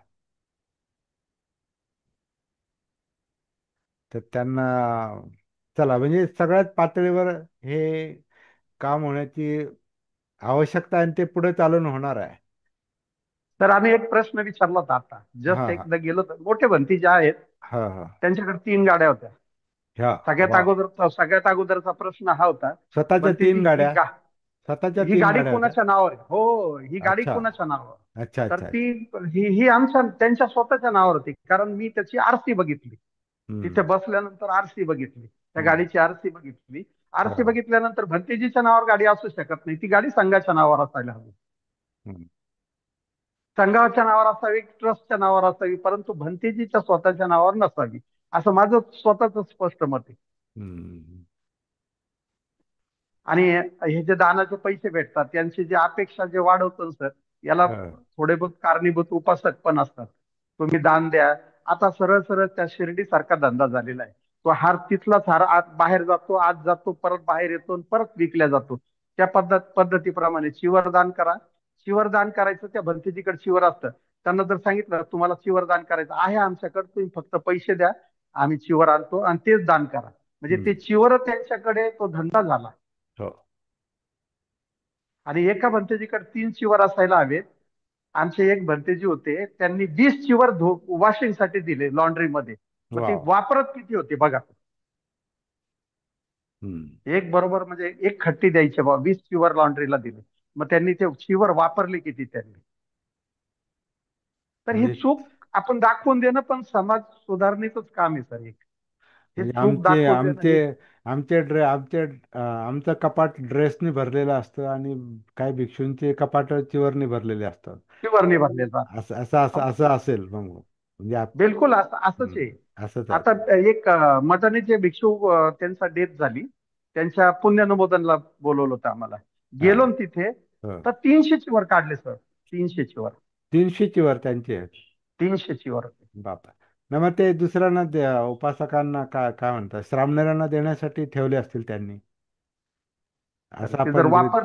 A: तर त्यांना, चला म्हणजे सगळ्याच पातळीवर हे काम होण्याची आवश्यकता आहे आणि ते पुढे चालून होणार आहे.
B: तर आम्ही एक प्रश्न विचारला होता आता,
A: हा
B: जस्ट
A: हा
B: एकदा गेलो तर मोठे भंती जे आहेत
A: हा हा
B: त्यांच्याकडे 3 गाड्या होत्या.
A: ह्या
B: सगळ्यात
A: वा
B: अगोदरचा सगळ्यात अगोदरचा प्रश्न हा होता,
A: स्वतःच्या
B: भंतेजी
A: तीन गाड्या स्वतःच्या
B: ही
A: तीन
B: गाडी
A: गाड्या होत्या.
B: कोणाच्या नावावर आहे? हो, ही गाडी
A: अच्छा
B: कोणाच्या नावावर?
A: अच्छा
B: तर
A: अच्छा अच्छा.
B: ती ही ही आमच्या त्यांच्या स्वतःच्या नावावर होती, कारण मी त्याची आरसी बघितली. तिथे
A: हम्म
B: बसल्यानंतर आरसी बघितली, त्या
A: हम्म
B: गाडीची आरसी बघितली.
A: हा
B: आरसी
A: हा
B: बघितल्यानंतर भंतेजीच्या नावावर गाडी असू शकत नाही, ती गाडी संघाच्या नावावर असायला हवी.
A: हम्म
B: संघाच्या नावावर असावी, ट्रस्टच्या नावावर असावी, परंतु भंतेजीच्या स्वतःच्या नावावर नसावी, असं माझं स्वतःच स्पष्ट मत आहे.
A: हम्म
B: आणि हे जे दानाचे पैसे भेटतात त्यांची जी अपेक्षा जे वाढवतो सर, याला
A: हा
B: थोडे बहुत कारणीभूत उपासक पण असतात. तुम्ही दान द्या. आता सरळ सरळ त्या शिर्डी सारखा धंदा झालेला आहे. तो हार तिथलाच हार आत बाहेर जातो, आत जातो, परत बाहेर येतो आणि परत विकल्या जातो. त्या पद्धतीप्रमाणे चिवर दान करा. चिवर दान करायचं, त्या भंतेजीकडे चिवर असतं. त्यांना जर सांगितलं तुम्हाला चिवर दान करायचं आहे आमच्याकडे, तुम्ही फक्त पैसे द्या, आम्ही चिवर आणतो आणि तेच दान करा. म्हणजे ते
A: हम्म
B: चिवर त्यांच्याकडे तो धंदा झाला.
A: हो
B: आणि एका भंतेजीकडे 3 चिवर असायला हवेत. आमचे एक भंतेजी होते, त्यांनी 20 चिवर वॉशिंगसाठी दिले लॉन्ड्रीमध्ये. मग ती
A: वाव
B: वापरत किती होती बघा.
A: हम्म
B: एक बरोबर म्हणजे एक खट्टी द्यायची बा, 20 चिवर लॉन्ड्रीला दिले. मग त्यांनी ते चिवर वापरले किती त्यांनी. तर ही
A: म्हणजे
B: चूक आपण दाखवून देणं पण समाज सुधारणेचंच काम आहे सर एक. हे
A: म्हणजे
B: चूक दाखवून देणं हे
A: आमचं कपाट ड्रेसने भरलेलं असतं आणि काही भिक्षूंचे कपाट चिवरने भरलेले असतात.
B: चिवर भरलेलं
A: असं असेल मग म्हणजे
B: बिलकुल असं असंच
A: हम्म,
B: आहे.
A: असंच आहे
B: आता
A: ते.
B: एक मटानीचे भिक्षू त्यांचा डेथ झाली. त्यांच्या पुण्यनमोदनला बोलवलं होतं आम्हाला.
A: हा
B: गेलो ना तिथे,
A: हो.
B: तर 300 चिवर काढले सर. 300 चिवर.
A: 300 चिवर त्यांचे आहेत.
B: 300 चिवर होते.
A: बापा ना मग ते दुसऱ्यांना उपासकांना काय काय म्हणतात श्रामणेरांना देण्यासाठी ठेवले असतील त्यांनी
B: तर
A: असं
B: ते जर
A: आपण गृहीत.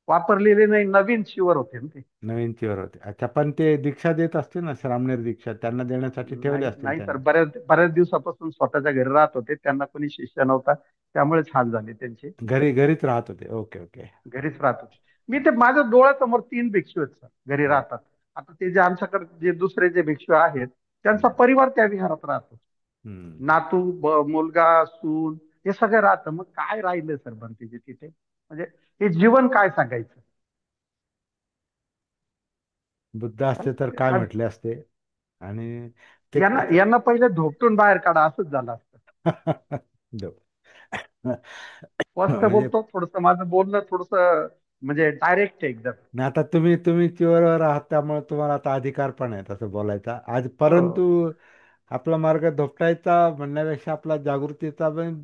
B: वापरलेले नाही, नवीन चिवर होते ना ते.
A: नवीन चिवर होते अच्छा पण ते दीक्षा देत असतील ना श्रामणेर दीक्षा त्यांना देण्यासाठी ठेवले
B: नाही
A: असतील
B: नाही सर,
A: त्यांनी.
B: बऱ्याच बऱ्याच दिवसापासून स्वतःच्या घरी राहत होते, त्यांना कोणी शिष्य नव्हता, त्यामुळेच हाल झाले त्यांचे.
A: घरीच राहत होते ओके ओके.
B: घरीच राहत होते. मी ते माझ्या डोळ्यासमोर 3 भिक्षू आहेत सर घरी
A: हा.
B: राहतात. आता ते जे आमच्याकडे जे दुसरे जे भिक्षू आहेत, त्यांचा
A: हम्म.
B: परिवार त्या विहारात राहतो.
A: हम्म.
B: नातू, मुलगा, सून, हे सगळं राहतं. मग काय राहिलं सर भंतीजी तिथे? म्हणजे हे जीवन काय सांगायचं?
A: बुद्ध असते तर काय
B: आज
A: म्हटले असते आणि ते
B: यांना
A: कसं
B: यांना पहिले धोपटून बाहेर काढा, असंच झालं असतं.
A: दो.
B: स्पष्ट
A: म्हणजे
B: बोलतो, थोडस माझं बोलणं थोडस म्हणजे डायरेक्ट आहे एकदम.
A: नाही आता तुम्ही चिवरवर आहात त्यामुळे तुम्हाला आता अधिकार पण आहे तसं बोलायचा आज
B: हो.
A: परंतु आपला मार्ग धोपटायचा म्हणण्यापेक्षा आपला जागृतीचा पण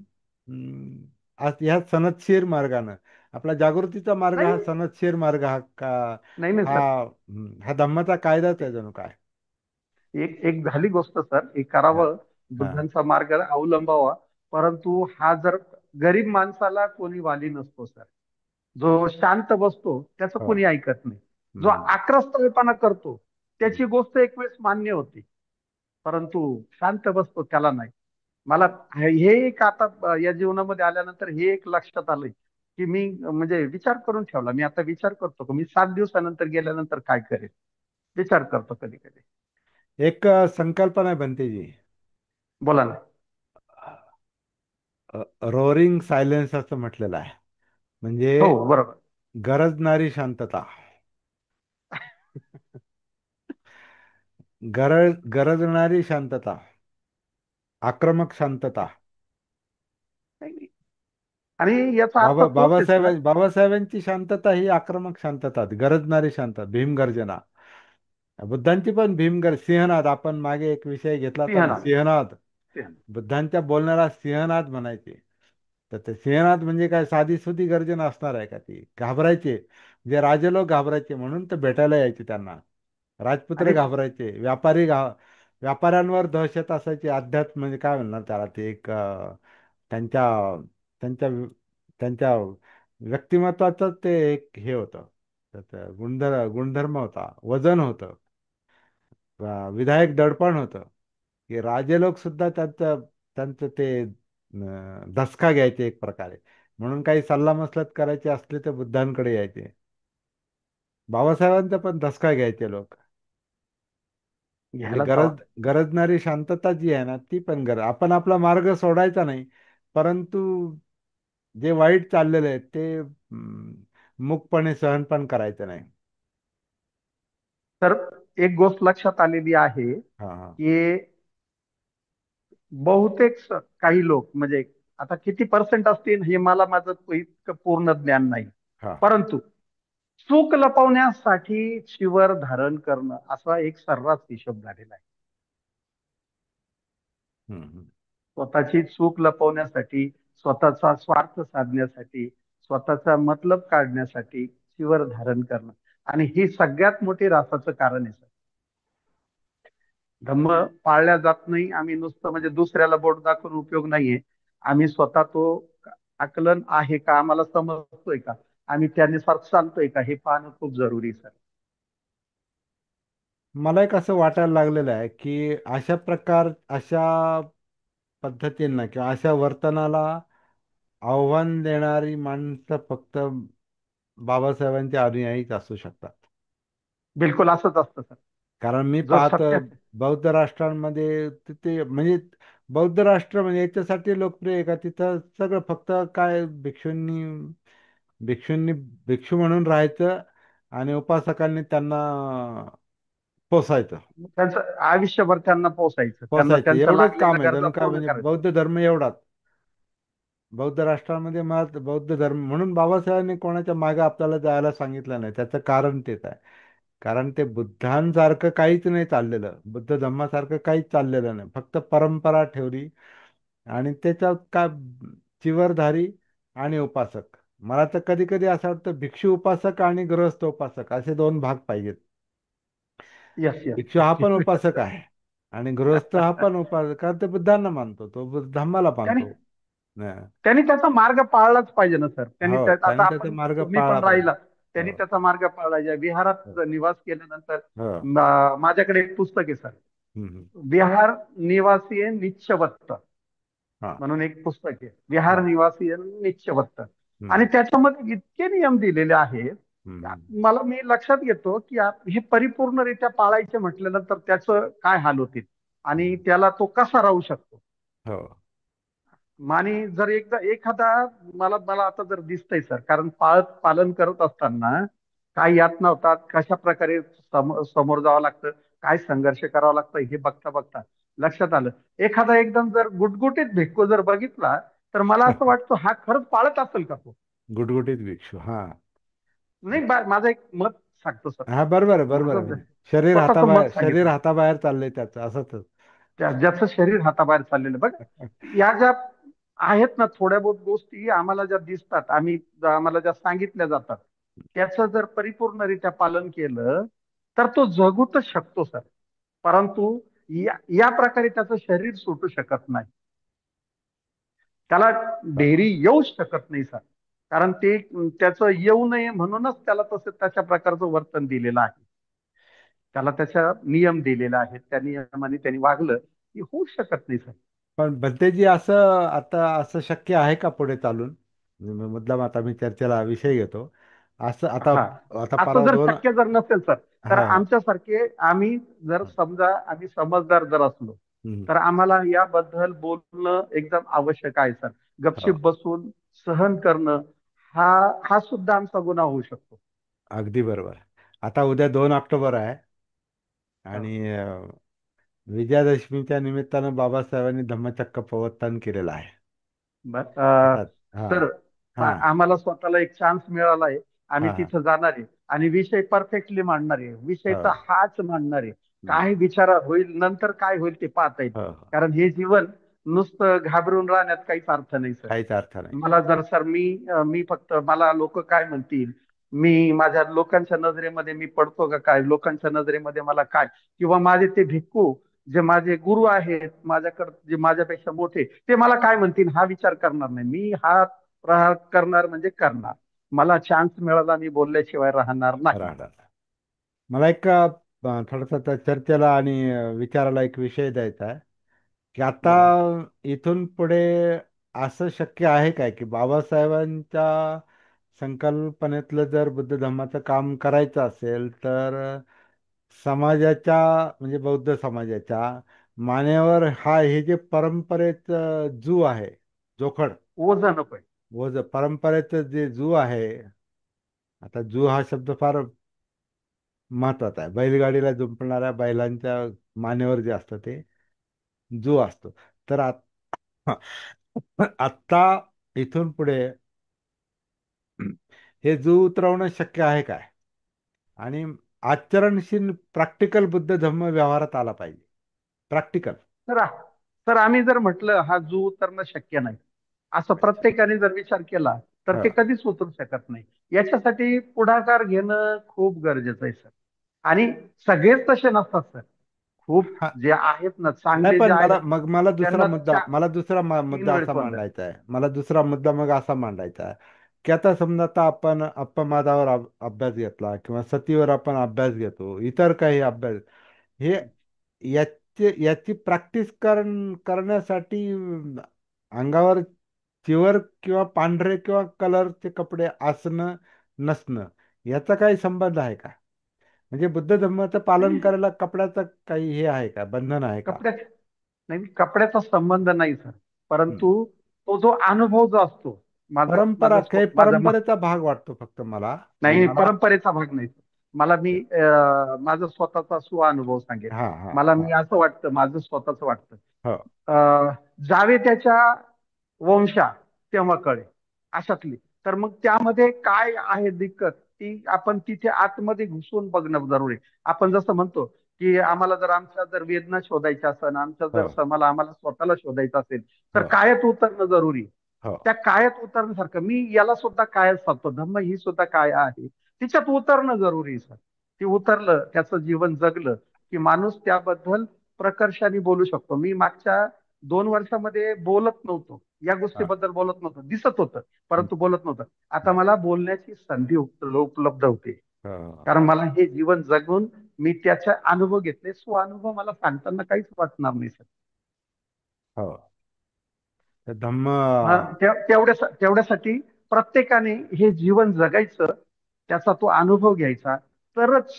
A: आज ह्या सनदशीर मार्गानं आपला जागृतीचा मार्ग
B: नाही
A: हा सनदशीर मार्ग हा का
B: नाही नाही
A: हा
B: सर.
A: हा धम्माचा कायदाच आहे जणू काय.
B: एक एक झाली गोष्ट सर, एक
A: हा
B: करावं,
A: हा
B: बुद्धांचा मार्ग अवलंबावा. परंतु हा जर गरीब माणसाला कोणी वाली नसतो सर. जो शांत बसतो त्याचं
A: हो
B: कोणी ऐकत नाही. जो
A: हम्म
B: आक्रस्तपणा करतो
A: हम्म
B: त्याची गोष्ट एक वेळेस मान्य होती, परंतु शांत बसतो त्याला नाही. मला हे एक आता या जीवनामध्ये आल्यानंतर हे एक लक्षात आलंय, की मी म्हणजे विचार करून ठेवला. मी आता विचार करतो की मी 7 दिवसानंतर गेल्यानंतर काय करेल. विचार करतो कधी कधी.
A: एक संकल्पना आहे बनतेजी
B: बोला ना.
A: रोअरिंग सायलेन्स असं म्हटलेलं आहे म्हणजे
B: हो बरोबर.
A: गरजणारी शांतता गरजणारी शांतता आक्रमक शांतता.
B: आणि याचा अर्थ तोच आहे सर.
A: बाबासाहेबांची शांतता ही आक्रमक शांतता गरजणारी शांतता भीमगर्जना बुद्धांची पण सिंहनाद आपण मागे एक विषय घेतला होता ना
B: सिंहनाद.
A: सिंहनाद
B: सिंहनाद.
A: बुद्धांच्या बोलण्याला सिंहनाद म्हणायचे. तर ते सिंहनाद म्हणजे काय साधी सुधी गर्जना असणार आहे का ती घाबरायचे जे राजे लोक घाबरायचे म्हणून तर भेटायला यायचे त्यांना राजपुत्र
B: आणि
A: घाबरायचे व्यापाऱ्यांवर दहशत असायची अध्यात्म म्हणजे काय म्हणणार त्याला ते एक त्यांच्या त्यांच्या त्यांच्या व्यक्तिमत्वाचं ते एक हे होतं त्याचं गुणधर्म होता वजन होतं विधायक दडपण होतं की राजे लोक सुद्धा त्यांचं ते धसका घ्यायचे एक प्रकारे म्हणून काही सल्लामसलत करायचे असले तर बुद्धांकडे यायचे बाबासाहेबांचा पण धसका घ्यायचे लोक. म्हणजे
B: घ्यायलाच हवा.
A: गरजणारी शांतता जी आहे ना, ती पण आपण आपला मार्ग सोडायचा नाही, परंतु जे वाईट चाललेलं आहे ते मूकपणे सहन पण करायचं नाही.
B: तर एक गोष्ट लक्षात आलेली आहे
A: हा हा
B: की बहुतेक काही लोक म्हणजे आता किती पर्सेंट असतील हे मला माझं इतकं पूर्ण ज्ञान नाही,
A: हा हा.
B: परंतु चूक लपवण्यासाठी चिवर धारण करणं असा एक सर्रास हिशोब झालेला आहे.
A: हम्म.
B: स्वतःची चूक लपवण्यासाठी, स्वतःचा स्वार्थ साधण्यासाठी, स्वतःचा मतलब काढण्यासाठी चिवर धारण करणं, आणि ही सगळ्यात मोठी ऱ्हासाचं कारण आहे सर. धम्म पाळल्या जात नाही. आम्ही नुसतं म्हणजे दुसऱ्याला बोट दाखवून उपयोग नाहीये. आम्ही स्वतः तो आकलन आहे का, आम्हाला समजतोय का, आम्ही त्यानुसार चालतोय का, हे पाहणं खूप जरुरी आहे, सर.
A: मला एक असं वाटायला लागलेलं आहे की अशा पद्धतींना किंवा अशा वर्तनाला आव्हान देणारी माणसं फक्त बाबासाहेबांचे अनुयायीच असू शकतात.
B: बिलकुल असंच असतं सर.
A: कारण मी
B: जो
A: पाहतो
B: सत्य.
A: बौद्ध राष्ट्रांमध्ये ते म्हणजे बौद्ध राष्ट्र म्हणजे याच्यासाठी लोकप्रिय आहे का तिथं सगळं फक्त काय भिक्षूंनी भिक्षू म्हणून राहायचं आणि उपासकांनी त्यांना पोसायचं.
B: त्यांचं आयुष्यभर त्यांना पोसायचं, त्यांना
A: पोसायचं
B: त्यांच्या
A: एवढंच
B: लागलेल्या
A: काम आहे
B: गरजा
A: जणू काय
B: पूर्ण
A: म्हणजे
B: करायचं.
A: बौद्ध धर्म एवढाच. बौद्ध राष्ट्रामध्ये मग बौद्ध धर्म म्हणून बाबासाहेबांनी कोणाच्या मागे आपल्याला जायला सांगितलं नाही, त्याचं कारण तेच आहे. कारण ते बुद्धांसारखं काहीच नाही चाललेलं, बुद्ध धम्मासारखं काहीच चाललेलं नाही, फक्त परंपरा ठेवली. आणि त्याच्यात काय चिवरधारी आणि उपासक. मला तर कधी कधी असं वाटतं भिक्षू उपासक आणि गृहस्थ उपासक असे दोन भाग पाहिजेत.
B: यस
A: भिक्षू हा
B: यस.
A: पण उपासक आहे आणि गृहस्थ हा पण उपासक, कारण ते बुद्धांना मानतो, तो धम्माला
B: त्यांनी
A: मानतो. हं.
B: त्यांनी त्याचा मार्ग पाळलाच पाहिजे ना सर.
A: हो,
B: आता
A: त्याने त्याचा
B: आपण
A: मार्ग
B: तुम्ही
A: पाळला
B: पण
A: पाहिजे.
B: राहिला, त्यांनी
A: हो
B: त्याचा मार्ग पाळला. विहारात
A: हो
B: निवास केल्यानंतर
A: हो.
B: माझ्याकडे एक पुस्तक आहे सर,
A: हम्म.
B: विहार निवासी नित्यवत्त
A: हा
B: म्हणून एक पुस्तक आहे, विहार
A: हा.
B: निवासी नित्यवत्त. आणि
A: हम्म.
B: त्याच्यामध्ये इतके नियम दिलेले आहेत.
A: हम्म.
B: मी लक्षात घेतो की हे परिपूर्णरित्या पाळायचे म्हटल्यानंतर त्याचं काय हाल होतील आणि
A: हम्म.
B: त्याला तो कसा राहू शकतो.
A: हो.
B: आणि जर एकदा एखादा, मला मला आता जर दिसतंय सर, कारण पालन करत असताना काय यातना होतात, कशा प्रकारे समोर जावं लागतं, काय संघर्ष करावा लागतं, हे बघता बघता लक्षात आलं. एखादा एकदम जर गुटगुटीत भिक्खू जर बघितला, तर मला असं वाटतं हा खरंच पाळत असेल का तो.
A: गुटगुटीत भिक्षू हा.
B: नाही, माझं एक मत सांगतो सर.
A: हा बरोबर आहे, बरोबर
B: माझं
A: आहे. म्हणजे शरीर
B: स्वतःच
A: हाताबाहेर,
B: मत
A: शरीर
B: सांगितलं.
A: हाताबाहेर चाललंय त्याचं असंच.
B: ज्याचं शरीर हाताबाहेर चाललेलं बघ, या ज्या आहेत ना थोड्या बहुत गोष्टी आम्हाला ज्या दिसतात, आम्हाला ज्या सांगितल्या जातात, त्याचं जर परिपूर्णरित्या पालन केलं तर तो जगूच शकतो सर. परंतु या प्रकारे त्याचं शरीर सुटू शकत नाही, त्याला ढेरी येऊ शकत नाही सर. कारण ते त्याचं येऊ नये म्हणूनच त्याला तसं तशा प्रकारचं वर्तन दिलेलं आहे. त्याला त्याच्या नियम दिलेला आहे, त्या नियमाने त्यांनी वागलं की होऊ शकत नाही सर.
A: पण भलतेजी असं आता असं शक्य आहे का पुढे चालून? मतलब आता मी चर्चेला विषय घेतो. असं आता
B: हा,
A: आता
B: असं
A: परवा
B: जर
A: दोन.
B: शक्य जर नसेल सर, तर
A: हा हा.
B: आमच्यासारखे आम्ही, जर समजा आम्ही समजदार जर असलो,
A: हम्म.
B: तर आम्हाला याबद्दल बोलणं एकदम आवश्यक आहे सर.
A: हो.
B: गपशीप बसून सहन करणं, हा हा सुद्धा आमचा गुन्हा होऊ शकतो.
A: अगदी बरोबर. आता उद्या 2 ऑक्टोबर आहे
B: हा.
A: आणि विजयादशमीच्या निमित्तानं बाबासाहेबांनी धम्मचक्र प्रवर्तन केलेलं आहे.
B: बर
A: आता हा
B: सर,
A: हा
B: आम्हाला स्वतःला एक चान्स मिळाला आहे. आम्ही
A: हा हा
B: तिथं जाणार आहे आणि विषय परफेक्टली मांडणार आहे, विषय
A: हो.
B: तर हाच मांडणार आहे.
A: हम्म.
B: काय विचार होईल नंतर, काय होईल ते पाहता येईल.
A: हो हो.
B: कारण हे जीवन नुसतं घाबरून राहण्यात काहीच अर्थ नाही सर.
A: काहीच अर्थ नाही.
B: मला जर सर, मी फक्त, मला लोक काय म्हणतील, मी माझ्या लोकांच्या नजरेमध्ये मी पडतो का काय, लोकांच्या नजरेमध्ये मला काय, किंवा माझे ते भिक्खू जे माझे गुरु आहेत, माझ्याकडे जे माझ्यापेक्षा मोठे, ते मला काय म्हणतील हा विचार करणार नाही. मी हा प्रहार करणार म्हणजे करणार. मला चान्स मिळाला, मी बोलल्याशिवाय राहणार नाही.
A: राहणार. मला एक थोडासा त्या चर्चेला आणि विचाराला एक विषय द्यायचा आहे की आता
B: बोला.
A: इथून पुढे असं शक्य आहे काय की बाबासाहेबांच्या संकल्पनेतलं जर बुद्ध धर्माचं काम करायचं असेल तर समाजाच्या म्हणजे बौद्ध समाजाच्या मानेवर हा हे जे परंपरेचं जू आहे, जोखड,
B: ओझं नकोय.
A: व परंपरेचं जे जू आहे, आता जू हा शब्द फार महत्वाचा आहे. बैलगाडीला जुंपणाऱ्या बैलांच्या मानेवर जे असतं ते जू असतो. तर आत्ता इथून पुढे हे जू उतरवणं शक्य आहे काय? आणि आचरणशील प्रॅक्टिकल बुद्ध धम्म व्यवहारात आला पाहिजे. प्रॅक्टिकल.
B: तर तर आम्ही जर म्हटलं हा जू उतरणं शक्य नाही, असं
A: अच्छा.
B: प्रत्येकाने जर विचार केला तर
A: हा
B: ते कधीच उतरू शकत नाही. याच्यासाठी पुढाकार घेणं खूप गरजेचं आहे सर. आणि सगळेच तसे नसतात सर. खूप
A: हा.
B: जे आहेत ना,
A: नाही
B: चांगले जे
A: पण
B: आहेत
A: मला दुसरा
B: त्यांना
A: मुद्दा,
B: तीन
A: मुद्दा
B: वेळेस
A: असा
B: बंधन.
A: मांडायचा आहे. मला दुसरा मुद्दा मग असा मांडायचा आहे की आता समजा आता आपण अप्पमादावर अभ्यास घेतला किंवा सतीवर आपण अभ्यास घेतो, इतर काही अभ्यास, हे याची प्रॅक्टिस करण्यासाठी अंगावर चिवर किंवा पांढरे किंवा कलरचे कपडे असणं नसणं याचा काही संबंध आहे का? म्हणजे बुद्ध धर्माचं पालन
B: नाही,
A: करायला कपड्याचं काही हे आहे का, बंधन आहे का?
B: कपड्यात नाही, कपड्याचा संबंध नाही सर.
A: हम्म.
B: परंतु तो जो अनुभव जो असतो, माझं
A: परंपरा
B: माझं
A: काही
B: माझं
A: परंपरेचा भाग वाटतो फक्त मला. म्हणजे
B: नाही,
A: मला
B: परंपरेचा भाग नाही. मला मी माझा स्वतःचा स्वानुभव सांगेन.
A: हा हा
B: मला
A: हा
B: मी असं वाटतं, माझं स्वतःच वाटतं.
A: हो
B: जावे त्याच्या वंशा तेव्हा कळे, अशातली. तर मग त्यामध्ये काय आहे दिक्कत, ती आपण तिथे आतमध्ये घुसून बघणं जरुरी आहे. आपण जसं म्हणतो की आम्हाला जर आमच्या जर वेदना शोधायच्या असेल, आमच्या जर
A: हो
B: समाला आम्हाला स्वतःला शोधायचं असेल, तर
A: हो
B: कायत उतरणं जरुरी आहे.
A: हो
B: त्या कायत उतरण्यासारखं मी याला सुद्धा कायच सांगतो, धम्म ही सुद्धा काय आहे, तिच्यात उतरणं जरुरी आहे सर. ती उतरलं, त्याचं जीवन जगलं की माणूस त्याबद्दल प्रकर्षाने बोलू शकतो. मी मागच्या 2 वर्षामध्ये बोलत नव्हतो, या
A: हा.
B: गोष्टीबद्दल बोलत नव्हतं, दिसत होतं
A: हम्म,
B: परंतु बोलत नव्हतं. आता
A: हम्म,
B: मला बोलण्याची संधी उपलब्ध होते,
A: हो
B: कारण मला हे जीवन जगून मी त्याचा अनुभव घेतले. अनुभव मला सांगताना काहीच वाटणार नाही सर.
A: हो. तर धम्म.
B: तेवढ्यासाठी प्रत्येकाने हे जीवन जगायचं, त्याचा तो अनुभव घ्यायचा, तरच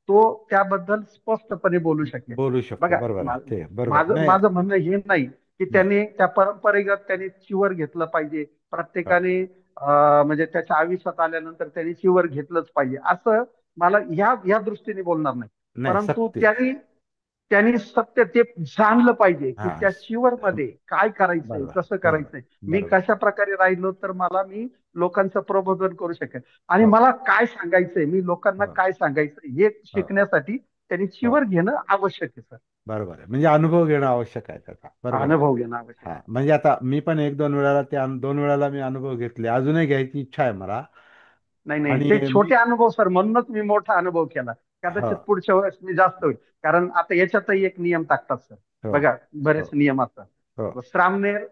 B: तो त्याबद्दल स्पष्टपणे बोलू शकेल.
A: बोलू शकतो.
B: बघा,
A: बरोबर आहे, ते बरोबर
B: माझं
A: नाही.
B: माझं म्हणणं हे नाही की
A: हम्म,
B: त्यांनी त्या परंपरेगत त्यांनी चिवर घेतलं पाहिजे.
A: हो.
B: प्रत्येकाने म्हणजे त्याच्या आयुष्यात आल्यानंतर त्यांनी चिवर घेतलंच पाहिजे, असं मला या दृष्टीने बोलणार नाही.
A: नाही,
B: परंतु
A: सत्य.
B: त्यांनी सत्य ते जाणलं पाहिजे की
A: हा
B: त्या चिवर मध्ये काय करायचंय,
A: बरोबर
B: कसं
A: बरोबर
B: करायचंय, मी
A: बरोबर.
B: कशा प्रकारे राहिलो तर मी लोकांचं प्रबोधन करू शकेन, आणि
A: हो
B: मला काय सांगायचंय, मी लोकांना
A: हो
B: काय सांगायचं हे
A: हो
B: शिकण्यासाठी त्यांनी
A: हो
B: चिवर घेणं आवश्यक आहे सर.
A: बरोबर आहे. म्हणजे अनुभव घेणं आवश्यक आहे त्याचा. बरोबर आहे.
B: अनुभव घेणं आवश्यक
A: हा
B: आहे.
A: म्हणजे आता मी पण एक दोन वेळाला ते 2 वेळाला मी अनुभव घेतले, अजूनही घ्यायची इच्छा आहे मला.
B: नाही नाही,
A: आणि
B: ते
A: मी
B: छोटे अनुभव सर, म्हणूनच मी मोठा अनुभव केला.
A: हो
B: कदाचित पुढच्या वेळेस मी जास्त होईल. कारण आता याच्यातही एक नियम टाकतात सर.
A: हो
B: बघा,
A: हो
B: बरेच नियम
A: हो
B: असतात. श्रामणेर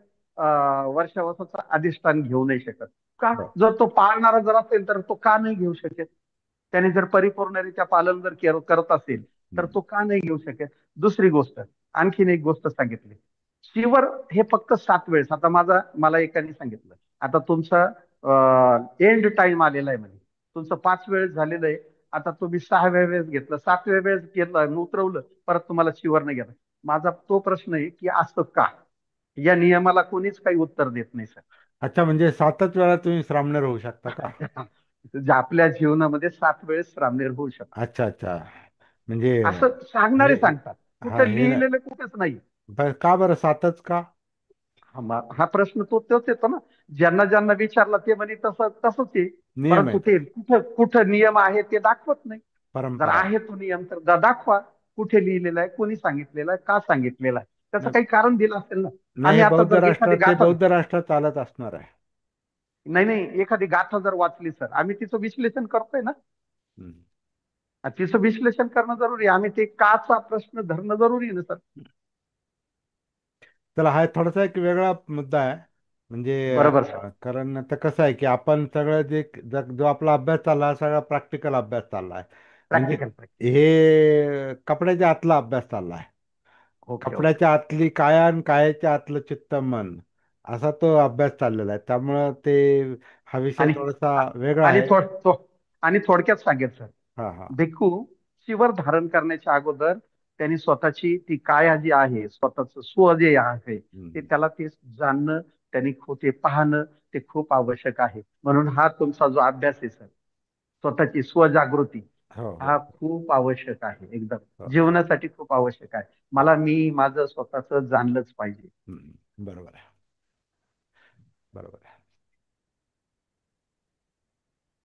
B: वर्षावसाचं अधिष्ठान घेऊ नाही शकत का?
A: हो
B: जर तो पाळणारा जर असेल तर तो का नाही घेऊ शकत? त्याने जर परिपूर्णरित्या पालन जर करत असेल तर
A: हम्म,
B: तो का नाही घेऊ शकत? दुसरी गोष्ट, आणखीन एक गोष्ट सांगितली, शिवर हे फक्त 7 वेळेस. आता मला एकाने सांगितलं, आता तुमचा एंड टाइम आलेला आहे म्हणे, तुमचं 5 वेळेस झालेलं आहे, आता तुम्ही 6व्या वेळेस घेतलं, 7व्या वेळेस घेतलं आणि उतरवलं, परत तुम्हाला शिवर नाही घेणार. माझा तो प्रश्न आहे की असं का? या नियमाला कोणीच काही उत्तर देत नाही सर.
A: अच्छा, म्हणजे 7च वेळा तुम्ही श्रामणेर होऊ शकता का?
B: जे आपल्या जीवनामध्ये 7 वेळेस श्रामणेर होऊ शकतो,
A: अच्छा अच्छा. म्हणजे
B: असं
A: हे
B: सांगणारे सांगतात.
A: हा
B: कुठे
A: हे
B: लिहिलेलं कुठेच नाही.
A: का बरं 7च का?
B: हा प्रश्न तोच येतो ना. ज्यांना ज्यांना विचारला ते म्हणे तसं तसंच आहे.
A: नियम आहे
B: परंतु ते
A: त्याचा.
B: कुठं कुठं नियम आहे ते दाखवत नाही. जर
A: परंपरा आहे.
B: आहे तो नियम तर दाखवा, कुठे लिहिलेला आहे, कोणी सांगितलेला आहे, का सांगितलेला आहे, त्याचं
A: नाही
B: काही कारण दिलं असेल ना.
A: नाही,
B: आम्ही
A: हे
B: आता
A: बौद्ध
B: जर एखादी
A: राष्ट्रात, ते
B: गाथा,
A: बौद्ध राष्ट्रात चालत असणार आहे.
B: नाही नाही, एखादी गाथा जर वाचली सर, आम्ही तिचं विश्लेषण करतोय ना.
A: हम्म.
B: तिचं विश्लेषण करणं जरुरी आहे. आम्ही ते काचा प्रश्न धरणं जरुरी आहे ना सर.
A: चला, हा थोडासा एक वेगळा मुद्दा आहे. म्हणजे
B: बरोबर सर.
A: कारण आता कसं आहे की आपण सगळं जो आपला अभ्यास चालला हा सगळा प्रॅक्टिकल अभ्यास चालला आहे. म्हणजे
B: प्रॅक्टिकल.
A: हे कपड्याच्या आतला अभ्यास चालला आहे.
B: Okay okay.
A: कपड्याच्या आतली काया आणि कायाच्या आतलं चित्त मन, असा तो अभ्यास चाललेला आहे. त्यामुळं ते हा विषय
B: आणि
A: थोडासा वेगळा
B: आणि
A: आहे.
B: आणि थोडक्यात सांगेल सर.
A: हा हा.
B: भिक्खू चिवर धारण करण्याच्या अगोदर त्यांनी स्वतःची ती काया जी आहे, स्वतःच स्व जे आहे ते
A: हम्म.
B: त्याला ते जाणणं, त्यांनी ते पाहणं ते खूप आवश्यक आहे. म्हणून हा तुमचा जो अभ्यास आहे सर, स्वतःची स्वजागृती,
A: हो हो
B: हा खूप आवश्यक आहे. एकदम
A: हो.
B: जीवनासाठी खूप आवश्यक आहे. मी माझं स्वतःच जाणलंच पाहिजे.
A: बरोबर आहे. बरोबर आहे.